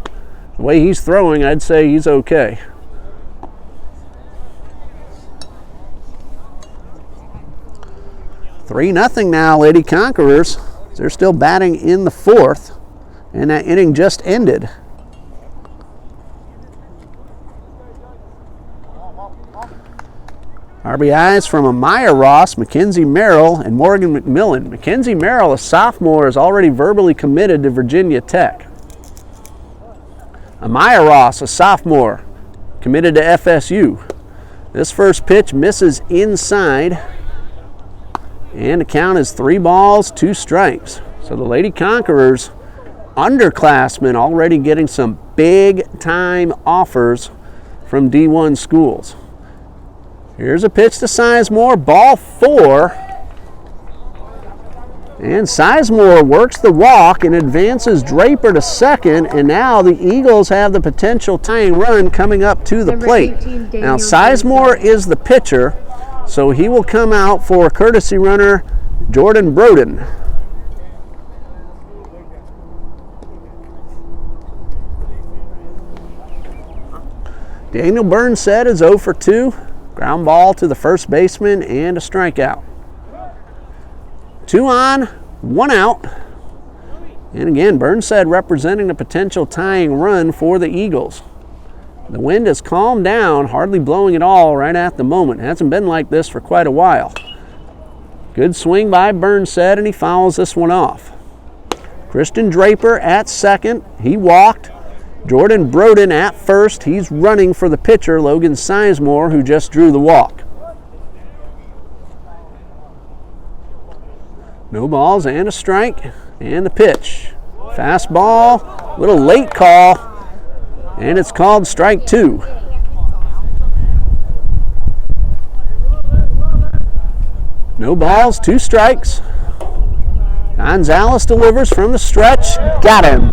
The way he's throwing, I'd say he's okay. Three 0 now, Lady Conquerors. They're still batting in the 4th, and that inning just ended. RBIs from Amaya Ross, Mackenzie Merrill, and Morgan McMillan. Mackenzie Merrill, a sophomore, is already verbally committed to Virginia Tech. Amaya Ross, a sophomore, committed to FSU. This first pitch misses inside, and the count is 3 balls, 2 strikes. So the Lady Conquerors, underclassmen, already getting some big-time offers from D1 schools. Here's a pitch to Sizemore, ball 4. And Sizemore works the walk and advances Draper to second, and now the Eagles have the potential tying run coming up to the plate. Now Sizemore is the pitcher, so he will come out for courtesy runner Jordan Broden. Daniel Burnsett is 0 for 2. Ground ball to the first baseman and a strikeout. 2 on, 1 out. And again, Burnsett representing the potential tying run for the Eagles. The wind has calmed down, hardly blowing at all right at the moment. It hasn't been like this for quite a while. Good swing by Burnsett, and he fouls this one off. Christian Draper at second. He walked. Jordan Broden at first. He's running for the pitcher, Logan Sizemore, who just drew the walk. No balls and a strike, and the pitch. Fastball, little late call, and it's called strike 2. No balls, 2 strikes. Gonzalez delivers from the stretch. Got him.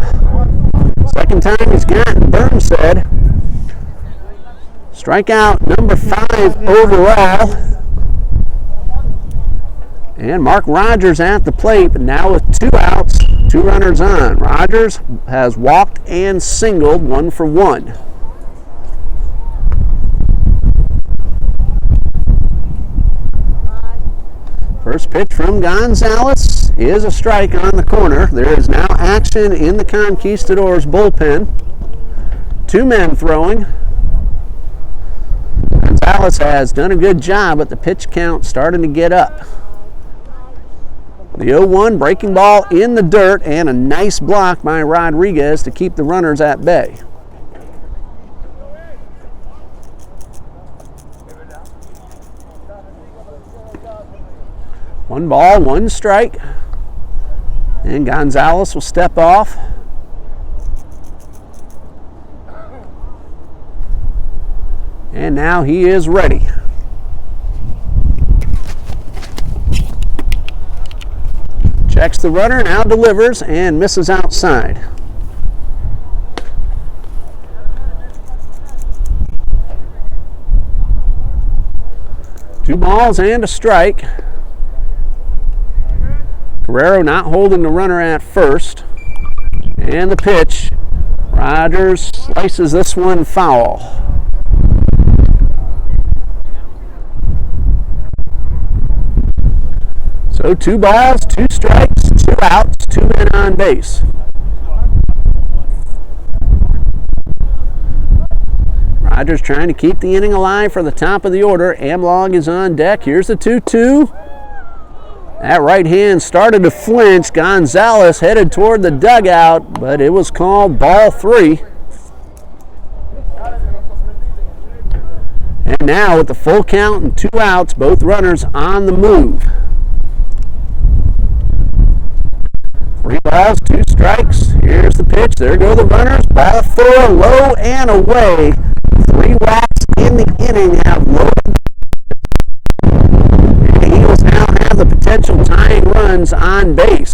Second time he's gotten Burnside. Strikeout number 5 overall. And Mark Rogers at the plate, but now with 2 outs, 2 runners on. Rogers has walked and singled, 1 for 1. First pitch from Gonzalez is a strike on the corner. There is now action in the Conquistadors bullpen. 2 men throwing. Gonzalez has done a good job, but the pitch count starting to get up. The 0-1 breaking ball in the dirt, and a nice block by Rodriguez to keep the runners at bay. One ball, 1 strike, and Gonzalez will step off. And now he is ready. Checks the runner, now delivers, and misses outside. Two balls and a strike. Guerrero not holding the runner at first. And the pitch. Rogers slices this one foul. So 2 balls, 2 strikes, 2 outs, 2 men on base. Rogers trying to keep the inning alive for the top of the order. Amlog is on deck. Here's the 2-2. That right hand started to flinch. Gonzalez headed toward the dugout, but it was called ball 3. And now with the full count and 2 outs, both runners on the move. 3 balls, 2 strikes. Here's the pitch. There go the runners. Ball 4, low and away. 3 walks in the inning have loaded. And the Eagles now have the potential tying runs on base.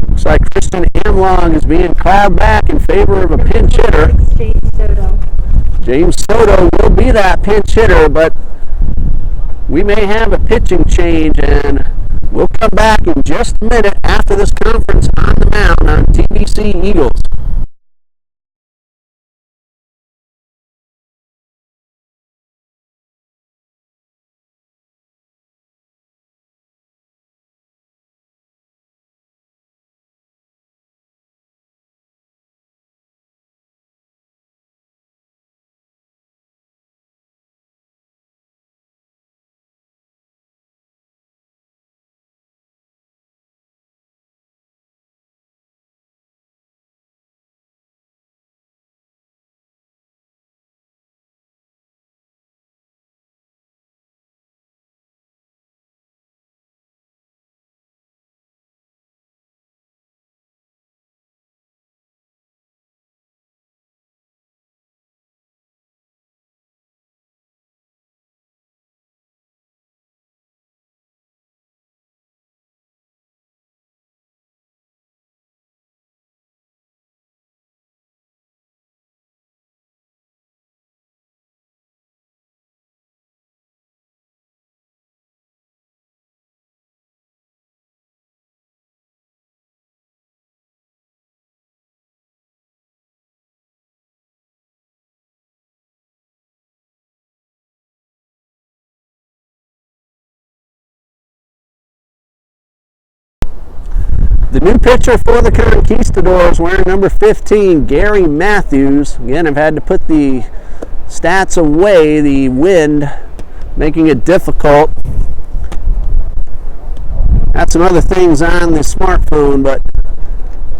Looks like Christian Amlong is being called back in favor of a pinch hitter. James Soto. James Soto will be that pinch hitter, but we may have a pitching change, and we'll come back in just a minute after this conference on the mound on TBC Eagles. The new pitcher for the Conquistadors, wearing number 15, Gary Matthews. Again, I've had to put the stats away, the wind making it difficult. Got some other things on the smartphone, but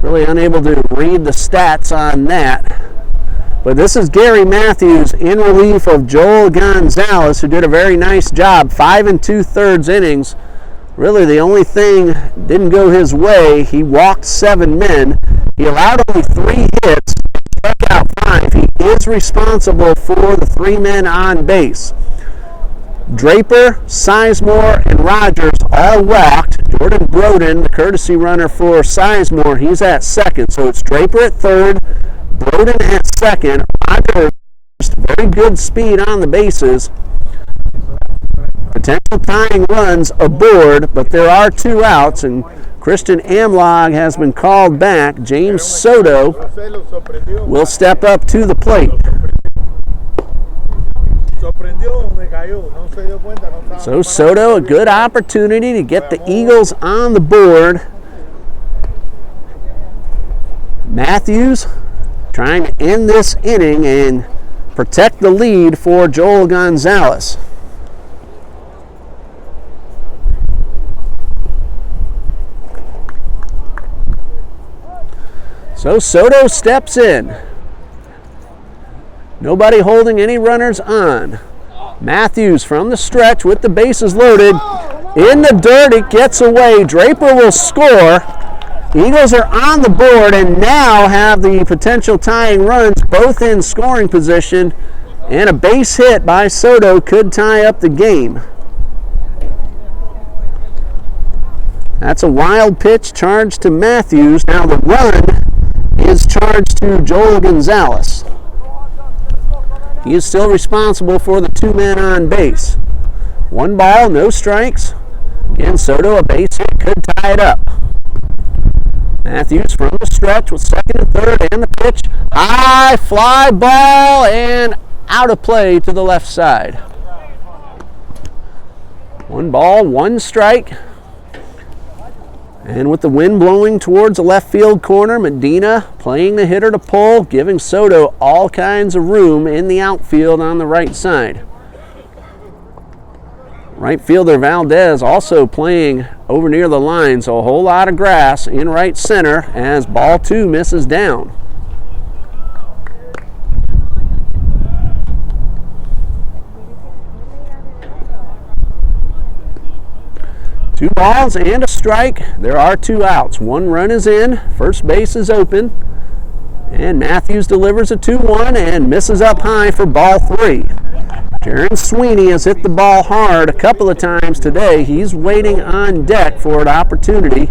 really unable to read the stats on that. But this is Gary Matthews in relief of Joel Gonzalez, who did a very nice job. 5 2/3 innings. Really, the only thing didn't go his way. He walked 7 men. He allowed only 3 hits, struck out 5. He is responsible for the 3 men on base. Draper, Sizemore, and Rogers all walked. Jordan Broden, the courtesy runner for Sizemore, he's at second. So it's Draper at third, Broden at second. Rogers, very good speed on the bases. Potential tying runs aboard, but there are 2 outs, and Christian Amlog has been called back. James Soto will step up to the plate. So Soto, a good opportunity to get the Eagles on the board. Matthews trying to end this inning and protect the lead for Joel Gonzalez. So Soto steps in. Nobody holding any runners on. Matthews from the stretch with the bases loaded. In the dirt, it gets away. Draper will score. Eagles are on the board and now have the potential tying runs both in scoring position, and a base hit by Soto could tie up the game. That's a wild pitch charged to Matthews. Now the run is charged to Joel Gonzalez. He is still responsible for the 2 men on base. 1 ball, no strikes. Again, Soto, a base hit could tie it up. Matthews from the stretch with second and third, and the pitch. High fly ball and out of play to the left side. 1 ball, 1 strike. And with the wind blowing towards the left field corner, Medina playing the hitter to pull, giving Soto all kinds of room in the outfield on the right side. Right fielder Valdez also playing over near the line, so a whole lot of grass in right center as ball 2 misses down. Two balls and a strike. There are 2 outs. 1 run is in. First base is open. And Matthews delivers a 2-1 and misses up high for ball 3. Jaron Sweeney has hit the ball hard a couple of times today. He's waiting on deck for an opportunity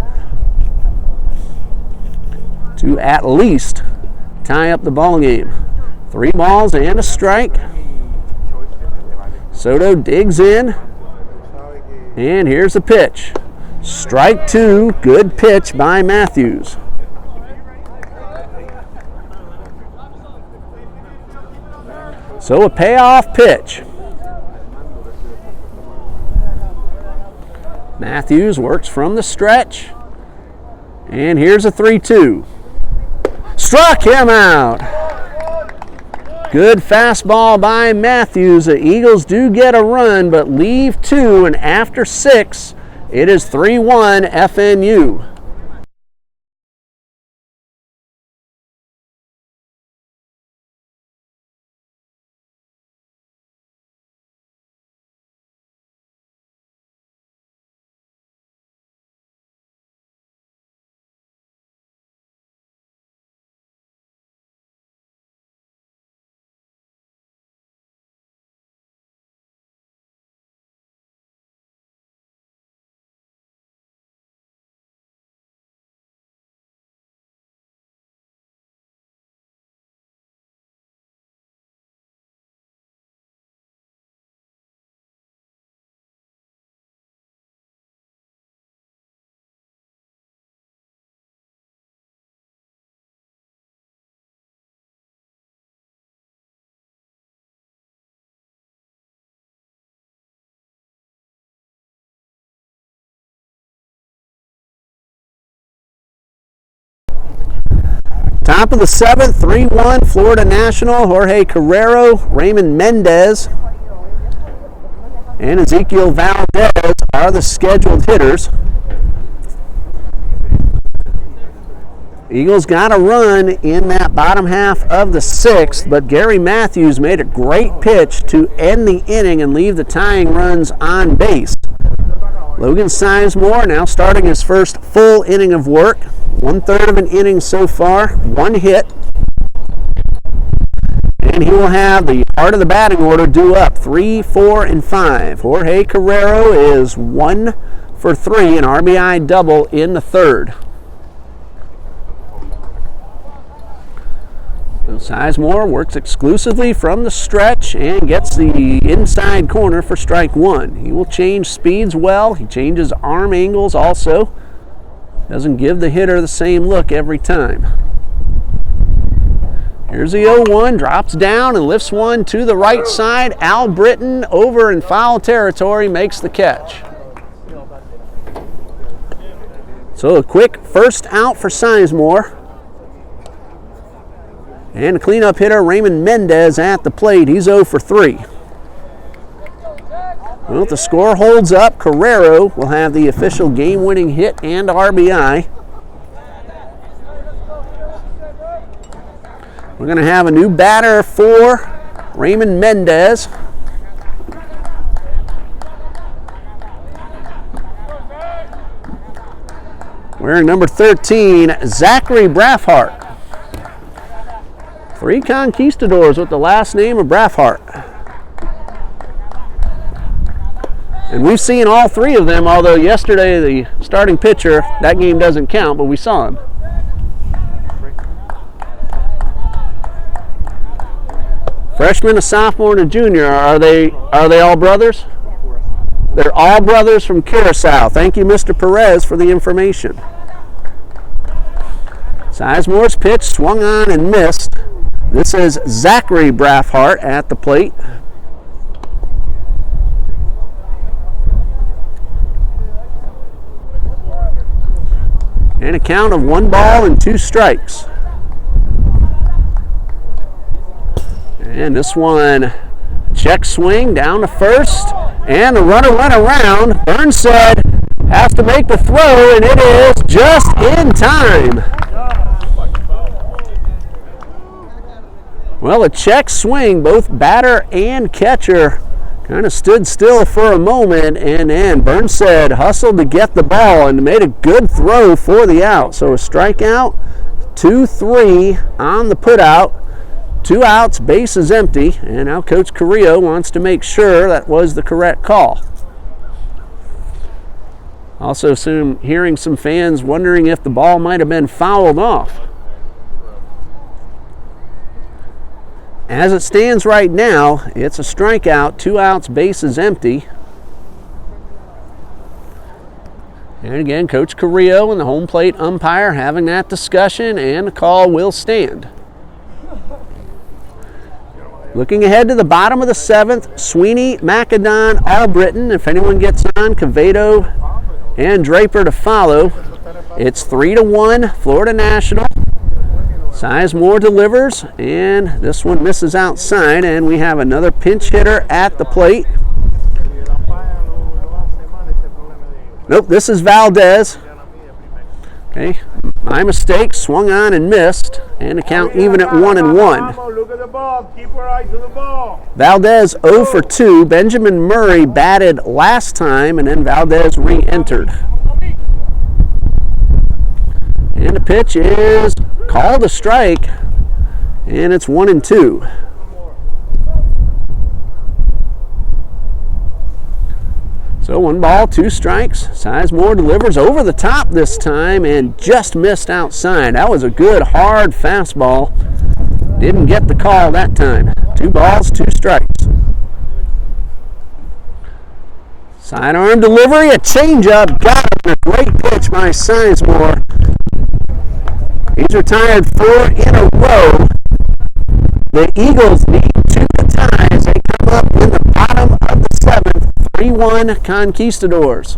to at least tie up the ball game. 3 balls and a strike. Soto digs in. And here's the pitch. Strike 2, good pitch by Matthews. So a payoff pitch. Matthews works from the stretch. And here's a 3-2. Struck him out. Good fastball by Matthews. The Eagles do get a run, but leave 2, and after 6, it is 3-1 FNU. Top of the 7th, 3-1, Florida National. Jorge Carrero, Raymond Mendez, and Ezekiel Valdez are the scheduled hitters. Eagles got a run in that bottom half of the 6th, but Gary Matthews made a great pitch to end the inning and leave the tying runs on base. Logan Sizemore now starting his first full inning of work. 1/3 of an inning so far, 1 hit. And And he will have the heart of the batting order due up 3, 4, and 5. Jorge Carrero is 1 for 3, an RBI double in the third. Sizemore works exclusively from the stretch and gets the inside corner for strike one. He will change speeds well. He changes arm angles also. Doesn't give the hitter the same look every time. Here's the 0-1, drops down and lifts one to the right side. Al Britton over in foul territory makes the catch. So a quick first out for Sizemore. And the cleanup hitter, Raymond Mendez, at the plate. He's 0 for 3. Well, if the score holds up, Carrero will have the official game-winning hit and RBI. We're going to have a new batter for Raymond Mendez. Wearing number 13, Zachary Braffhart. 3 conquistadors with the last name of Braffhart. And we've seen all 3 of them, although yesterday the starting pitcher, that game doesn't count, but we saw him. Freshman, a sophomore, and a junior. Are they all brothers? They're all brothers from Curacao. Thank you, Mr. Perez, for the information. Sizemore's pitch swung on and missed. This is Zachary Braffhart at the plate. And a count of 1 ball and 2 strikes. And this one, check swing down to first, and the runner went around. Burnside has to make the throw, and it is just in time. Well, a check swing, both batter and catcher kind of stood still for a moment, and then Burnside hustled to get the ball and made a good throw for the out. So a strikeout, 2-3 on the putout. 2 outs, base is empty, and now Coach Carrillo wants to make sure that was the correct call. Also hearing some fans wondering if the ball might have been fouled off. As it stands right now, it's a strikeout, 2 outs, base is empty. And again, Coach Carrillo and the home plate umpire having that discussion, and the call will stand. Looking ahead to the bottom of the 7th, Sweeney, Macadon, Albritton. If anyone gets on, Cavedo and Draper to follow. It's 3-1, Florida National. Sizemore delivers, and this one misses outside, and we have another pinch hitter at the plate. Nope, this is Valdez. Okay, my mistake, swung on and missed, and the count even at 1-1. Look at the ball, keep our eyes on the ball. Valdez 0 for 2. Benjamin Murray batted last time, and then Valdez re-entered. And the pitch is called a strike, and it's 1-2. So 1 ball, 2 strikes. Sizemore delivers over the top this time and just missed outside. That was a good hard fastball. Didn't get the call that time. 2 balls, 2 strikes. Sidearm delivery, a changeup, got him. A great pitch by Sizemore. He's retired 4 in a row. The Eagles need 2 to tie as they come up in the bottom of the 7th. 3-1 Conquistadors.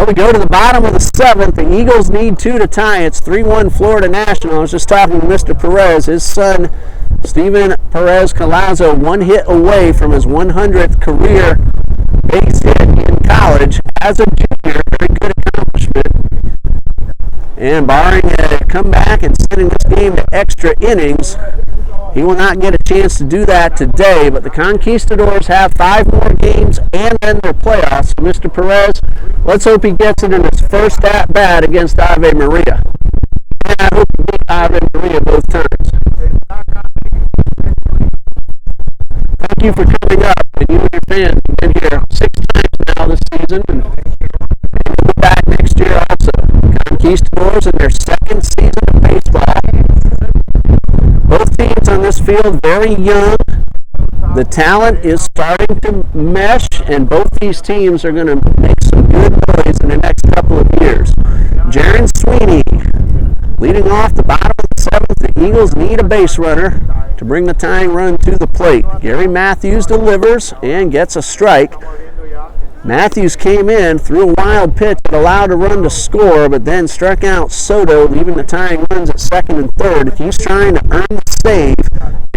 Well, we go to the bottom of the 7th. The Eagles need 2 to tie. It's 3-1 Florida National. I was just talking to Mr. Perez. His son, Steven Perez Colazo, 1 hit away from his 100th career base hit in college as a junior. Very good accomplishment. And barring a comeback and sending this game to extra innings, he will not get a chance to do that today, but the Conquistadors have 5 more games and then their playoffs. So Mr. Perez, let's hope he gets it in his first at-bat against Ave Maria. And I hope he beat Ave Maria both times. Thank you for coming up, and you and your fans have been here 6 times now this season, and maybe we'll be back next year also. Conquistadors in their 2nd season of baseball. Both teams on this field very young. The talent is starting to mesh, and both these teams are going to make some good noise in the next couple of years. Jaron Sweeney leading off the bottom of the 7th. The Eagles need a base runner to bring the tying run to the plate. Gary Matthews delivers and gets a strike. Matthews came in, threw a wild pitch that allowed a run to score, but then struck out Soto, leaving the tying runs at 2nd and 3rd. He's trying to earn the save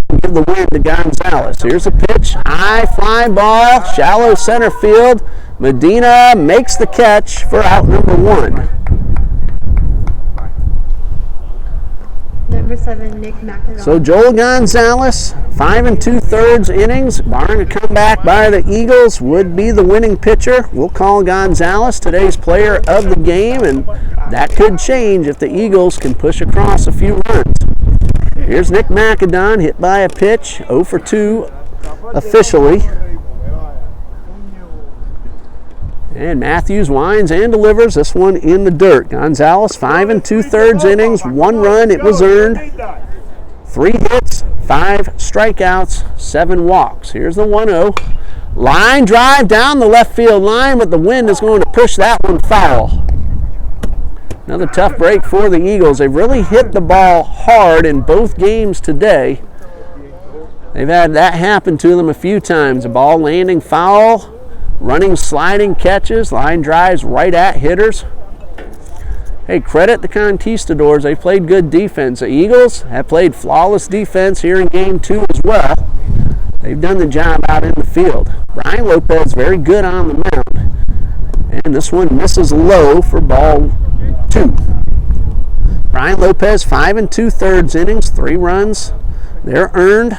and give the win to Gonzalez. Here's a pitch, high fly ball, shallow center field. Medina makes the catch for out number 1. Number 7, Nick McIntyre. So Joel Gonzalez, 5 2/3 innings, barring a comeback by the Eagles, would be the winning pitcher. We'll call Gonzalez today's player of the game, and that could change if the Eagles can push across a few runs. Here's Nick McIntyre, hit by a pitch, 0 for 2 officially. And Matthews winds and delivers this one in the dirt. Gonzalez, 5 2/3 innings, 1 run, it was earned. 3 hits, 5 strikeouts, 7 walks. Here's the 1-0. Line drive down the left field line, but the wind is going to push that one foul. Another tough break for the Eagles. They've really hit the ball hard in both games today. They've had that happen to them a few times. The ball landing foul, running sliding catches, line drives right at hitters. Hey, credit the Conquistadors. They played good defense. The Eagles have played flawless defense here in Game 2 as well. They've done the job out in the field. Brian Lopez very good on the mound. And this one misses low for ball 2. Brian Lopez, 5 2/3 innings, 3 runs. They're earned.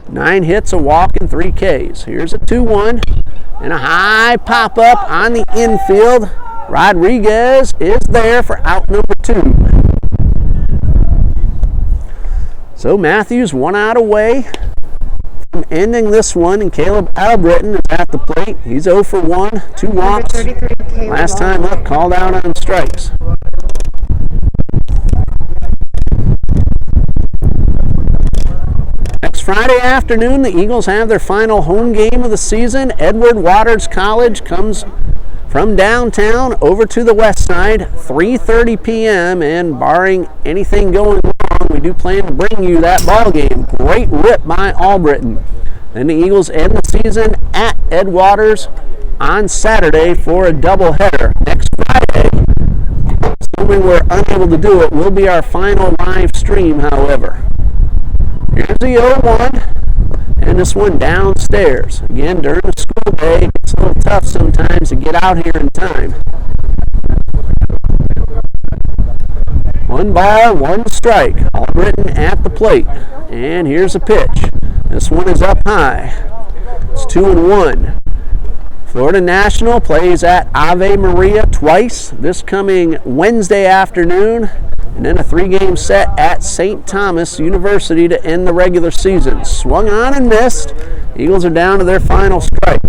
9 hits, a walk, and 3 Ks. Here's a 2-1 and a high pop-up on the infield. Rodriguez is there for out number 2. So Matthews 1 out away from ending this one, and Caleb Albritton is at the plate. He's 0 for 1, 2 walks. Last time up, called out on strikes. Next Friday afternoon, the Eagles have their final home game of the season. Edward Waters College comes from downtown over to the west side, 3:30 p.m. And barring anything going wrong, we do plan to bring you that ball game. Great rip by Albritton. Then the Eagles end the season at Ed Waters on Saturday for a doubleheader. Next Friday, assuming we're unable to do it, will be our final live stream, however. Here's the 0-1, and this one downstairs. Again, during the school day, it's a little tough sometimes to get out here in time. 1 ball, 1 strike. Albritton at the plate. And here's a pitch. This one is up high. It's 2-1. Florida National plays at Ave Maria twice this coming Wednesday afternoon, and then a 3-game set at St. Thomas University to end the regular season. Swung on and missed. Eagles are down to their final strike.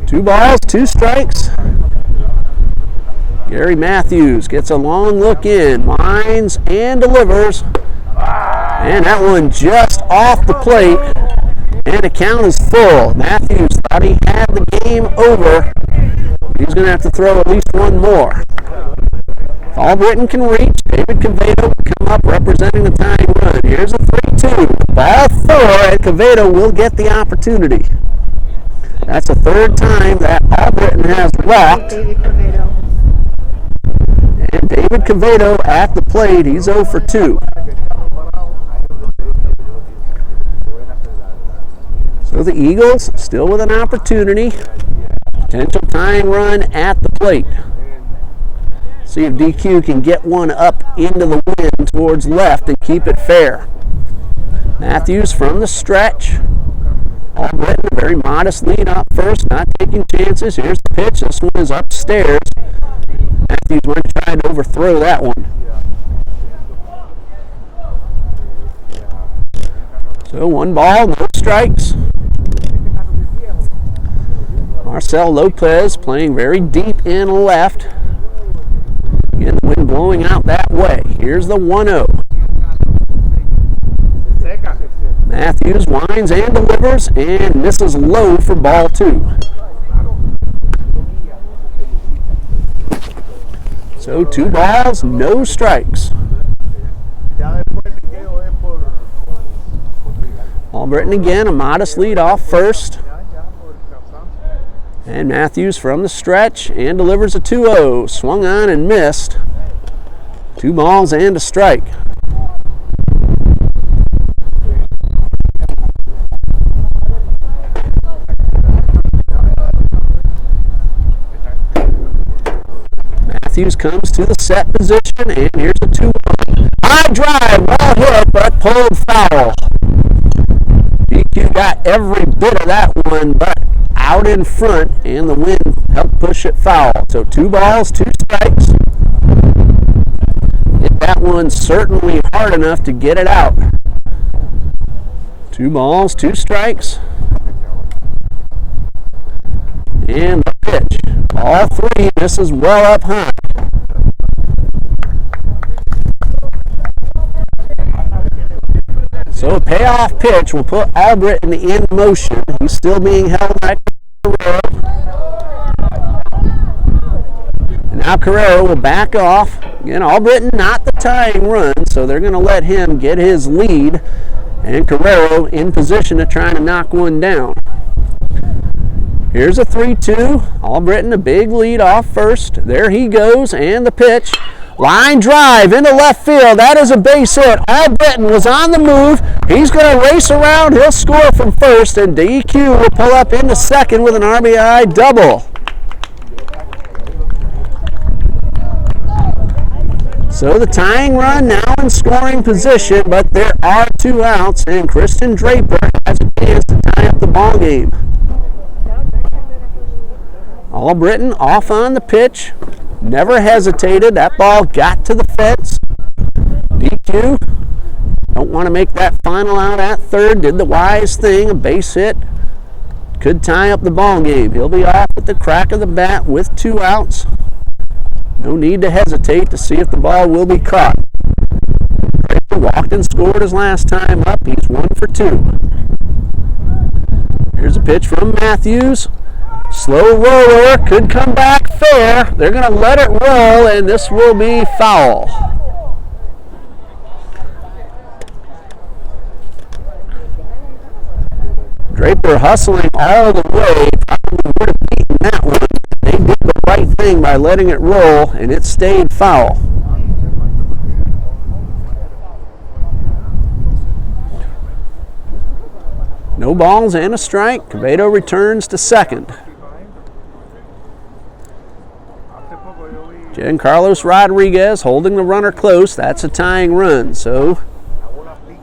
Two balls, 2 strikes. Gary Matthews gets a long look in, winds and delivers. And that one just off the plate, and the count is full. Matthews thought he had the game over. He's going to have to throw at least 1 more. If Albritton can reach, David Quevedo will come up representing the tying run. Here's a 3-2. Ball 4, and Quevedo will get the opportunity. That's the third time that Albritton has walked. David Covedo. And David Covedo at the plate. He's 0 for 2. So the Eagles still with an opportunity. Potential tying run at the plate. See if DQ can get one up into the wind towards left and keep it fair. Matthews from the stretch. Albritton, a very modest lead up first, not taking chances. Here's the pitch. This one is upstairs. Matthews might try to overthrow that one. So 1 ball, no strikes. Marcel Lopez playing very deep in left. Again, the wind blowing out that way. Here's the 1-0. Matthews winds and delivers and misses low for ball 2. So 2 balls, no strikes. Albritton again, a modest lead off first. And Matthews from the stretch and delivers a 2-0. Swung on and missed. 2 balls and a strike. Matthews comes to the set position, and here's the 2-1. High drive, well hit, but pulled foul. DQ got every bit of that one, but out in front, and the wind helped push it foul. So 2 balls, 2 strikes. Hit that one certainly hard enough to get it out. 2 balls, 2 strikes. And the pitch. All 3, this is well up high. So a payoff pitch will put Albritton in motion. He's still being held by Carrero. And now Carrero will back off. Again, Albritton not the tying run, so they're going to let him get his lead. And Carrero in position to try to knock one down. Here's a 3-2. Albritton a big lead off first. There he goes, and the pitch. Line drive into left field. That is a base hit. Albritton was on the move. He's going to race around. He'll score from first, and DQ will pull up into second with an RBI double. So the tying run now in scoring position, but there are 2 outs, and Kristen Draper has a chance to tie up the ball game. Albritton off on the pitch. Never hesitated. That ball got to the fence. DQ. Don't want to make that final out at third. Did the wise thing. A base hit. Could tie up the ball game. He'll be off at the crack of the bat with 2 outs. No need to hesitate to see if the ball will be caught. Draper walked and scored his last time up. He's 1 for 2. Here's a pitch from Matthews. Slow roller, could come back fair. They're going to let it roll, and this will be foul. Draper hustling all the way, probably would have beaten that one. They did the right thing by letting it roll, and it stayed foul. No balls and a strike. Covedo returns to second. Giancarlos Rodriguez holding the runner close. That's a tying run. So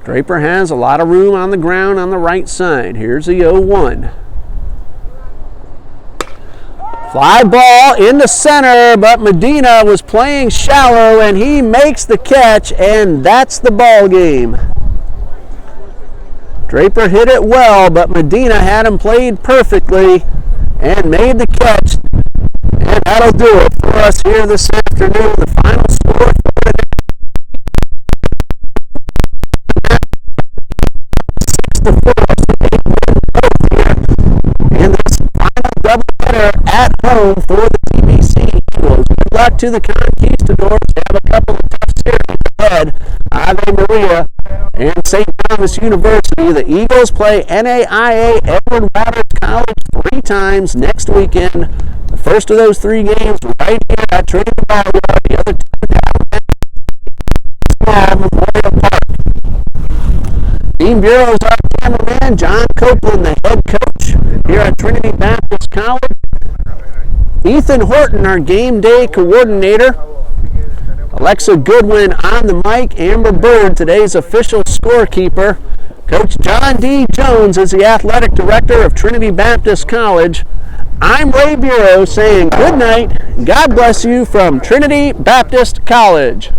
Draper has a lot of room on the ground on the right side. Here's the 0-1. Fly ball into center, but Medina was playing shallow, and he makes the catch, and that's the ball game. Draper hit it well, but Medina had him played perfectly and made the catch. And that'll do it for us here this afternoon. The final score for today, 6-4. And this final doubleheader at home for the TBC Eagles. Good luck to the Conquistadors. They have a couple of tough series. head Ave Maria and St. Thomas University. The Eagles play NAIA Edward Waters College 3 times next weekend. The first of those 3 games right here at Trinity Ballpark. The other 2 down at Memorial Park. Team Bureau's our cameraman, John Copeland, the head coach here at Trinity Baptist College. Ethan Horton, our game day coordinator. Alexa Goodwin on the mic. Amber Bird, today's official scorekeeper. Coach John D. Jones is the athletic director of Trinity Baptist College. I'm Ray Bureau saying good night. God bless you from Trinity Baptist College.